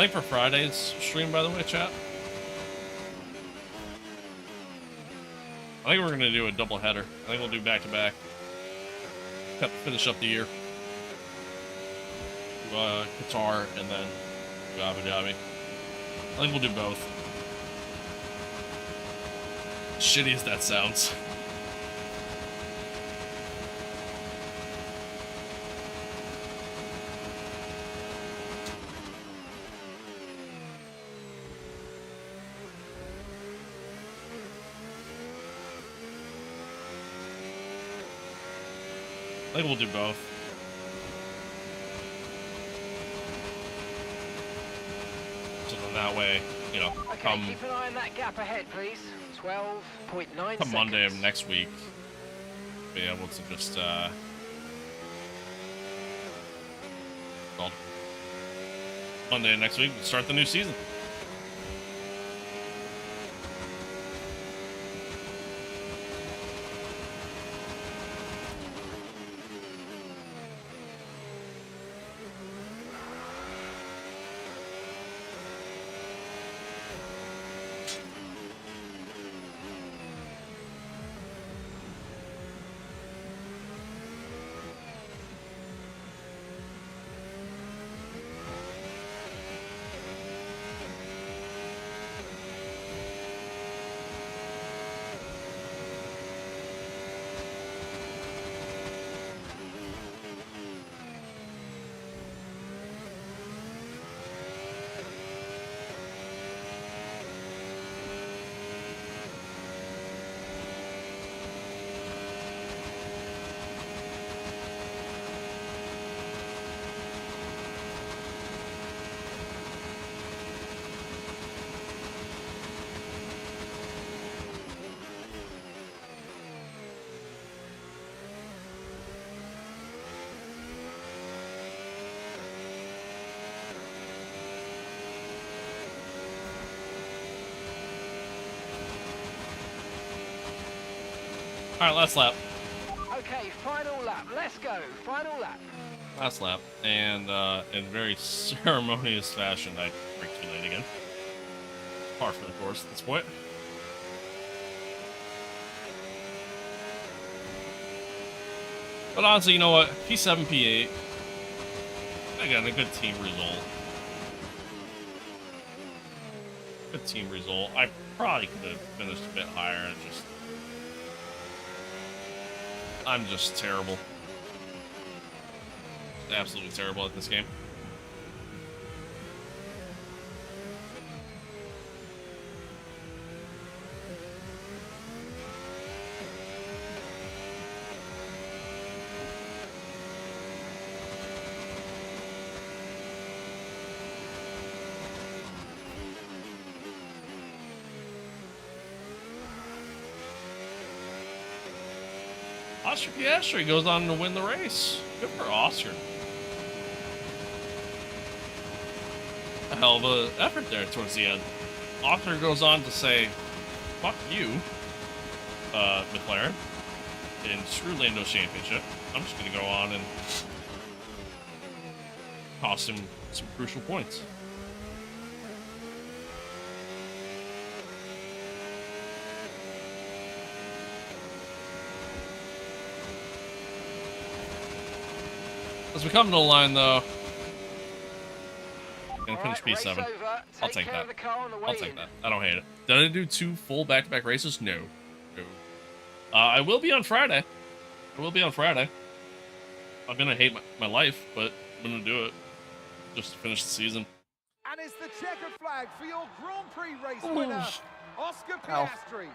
think for Friday's stream, by the way, chat, I think we're gonna do a double header. I think we'll do back to back. Finish up the year. Do, Qatar and then do Abu Dhabi. I think we'll do both. Shitty as that sounds. I think we'll do both. So then that way, you know, Okay, keep an eye on that gap ahead, please. 12.9 seconds. Come Monday of next week, be able to just, well, Monday of next week, start the new season. All right, last lap. Okay, final lap. Let's go. Final lap. Last lap, and in very ceremonious fashion, I braked too late again. Par for the course at this point. But honestly, you know what? P7, P8. Again, a good team result. Good team result. I probably could have finished a bit higher and just... I'm just terrible. Absolutely terrible at this game. Oscar Piastri goes on to win the race. Good for Oscar. A hell of an effort there towards the end. Oscar goes on to say, fuck you, McLaren, and screw Lando's championship. I'm just going to go on and cost him some crucial points. As we come to the line, though, gonna finish P7. I'll take that. I'll take that. I don't hate it. Did I do 2 full back-to-back races? No. No. I will be on Friday. I will be on Friday. I'm gonna hate my life, but I'm gonna do it just to finish the season. And it's the checkered flag for your Grand Prix race winner, Oscar Piastri.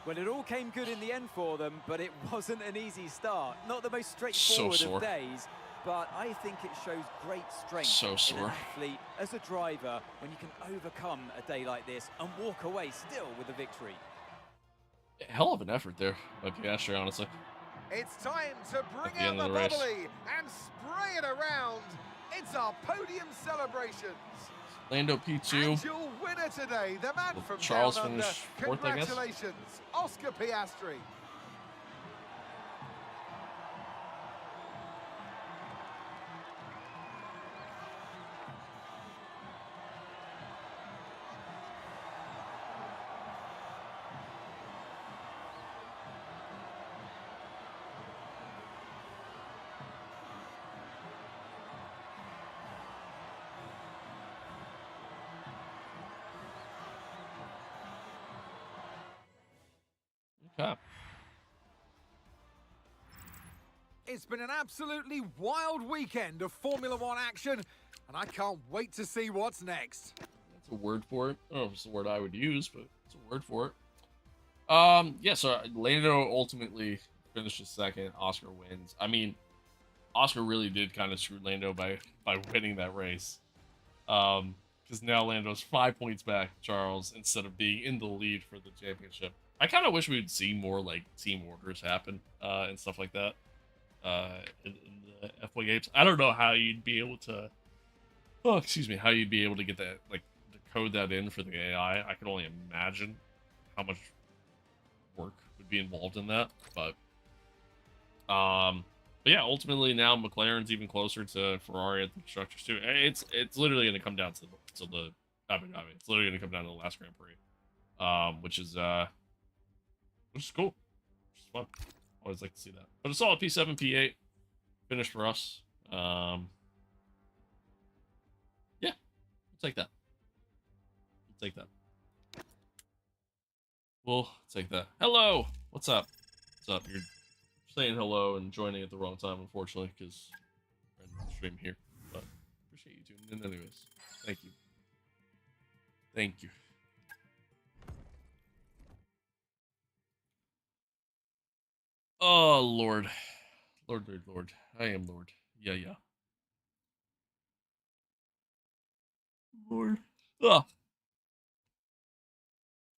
Well, it all came good in the end for them, but it wasn't an easy start. Not the most straightforward of days. But I think it shows great strength in an athlete as a driver when you can overcome a day like this and walk away still with a victory. Hell of an effort there by Piastri, honestly. It's time to bring out the bubbly and spray it around. It's our podium celebrations. Lando P2. And your winner today, the man from Charles down under. finished 4th, I guess. Congratulations, Oscar Piastri. Okay. It's been an absolutely wild weekend of Formula One action, and I can't wait to see what's next. That's a word for it. I don't know if it's the word I would use, but it's a word for it. Yeah, so Lando ultimately finishes second. Oscar wins. I mean, Oscar really did kind of screw Lando by winning that race. Because now Lando's 5 points back, Charles, instead of being in the lead for the championship. I kind of wish we'd see more like team orders happen and stuff like that in the F1 games. I don't know how you'd be able to. Oh, excuse me, how you'd be able to get that, like, to code that in for the AI. I can only imagine how much work would be involved in that. But yeah, ultimately now McLaren's even closer to Ferrari at the constructors too. It's literally going to come down to the Abu Dhabi. It's literally going to come down to the last Grand Prix, which is cool, which is fun. Always like to see that. But it's all a P7, P8 finish for us. Yeah, we'll take that. We'll take that. We'll take that. Hello, what's up? What's up? You're saying hello and joining at the wrong time, unfortunately, because I'm streaming here. But appreciate you tuning in, anyways. Thank you. Thank you. Oh Lord, Lord. I am Lord. Yeah. Lord. Ah.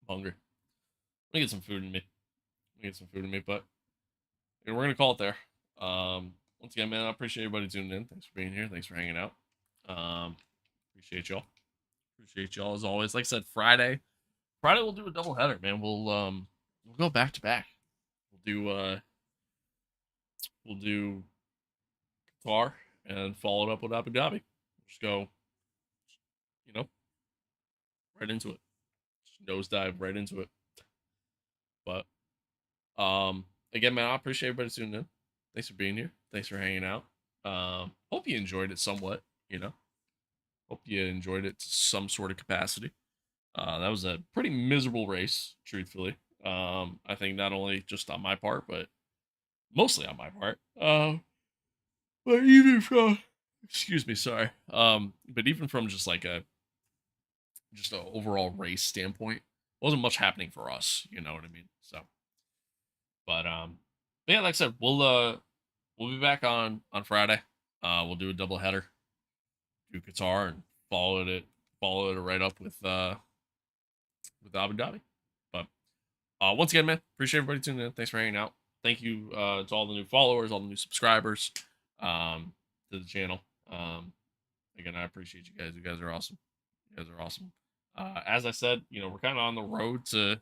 I'm hungry. Let me get some food in me. But we're gonna call it there. Once again, man, I appreciate everybody tuning in. Thanks for being here. Thanks for hanging out. Appreciate y'all. Appreciate y'all as always. Like I said, Friday we'll do a double header, man. We'll go back to back. We'll do Qatar and follow it up with Abu Dhabi. Just go, right into it. Just nosedive right into it. But again, man, I appreciate everybody tuning in. Thanks for being here. Thanks for hanging out. Hope you enjoyed it somewhat, Hope you enjoyed it to some sort of capacity. That was a pretty miserable race, truthfully. I think not only just on my part, but mostly on my part. But even from, excuse me, sorry. But even from just like an overall race standpoint, wasn't much happening for us. You know what I mean? So, but yeah, like I said, we'll be back on Friday. We'll do a double header, do Qatar, and follow it right up with Abu Dhabi. But once again, man, appreciate everybody tuning in. Thanks for hanging out. Thank you to all the new followers, all the new subscribers to the channel. Again, I appreciate you guys. You guys are awesome. As I said, we're kind of on the road to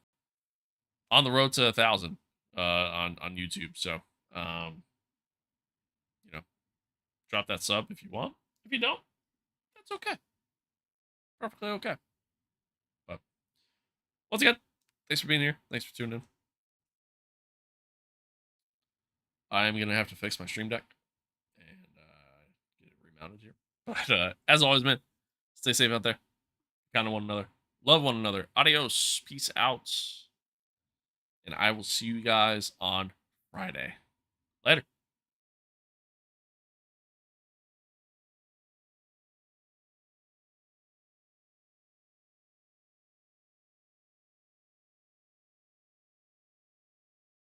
1,000 on YouTube. So drop that sub if you want. If you don't, that's okay. Perfectly okay. But once again, thanks for being here. Thanks for tuning in. I am gonna have to fix my stream deck and get it remounted here. But as always, man, stay safe out there. Kind of one another. Love one another. Adios. Peace out. And I will see you guys on Friday. Later.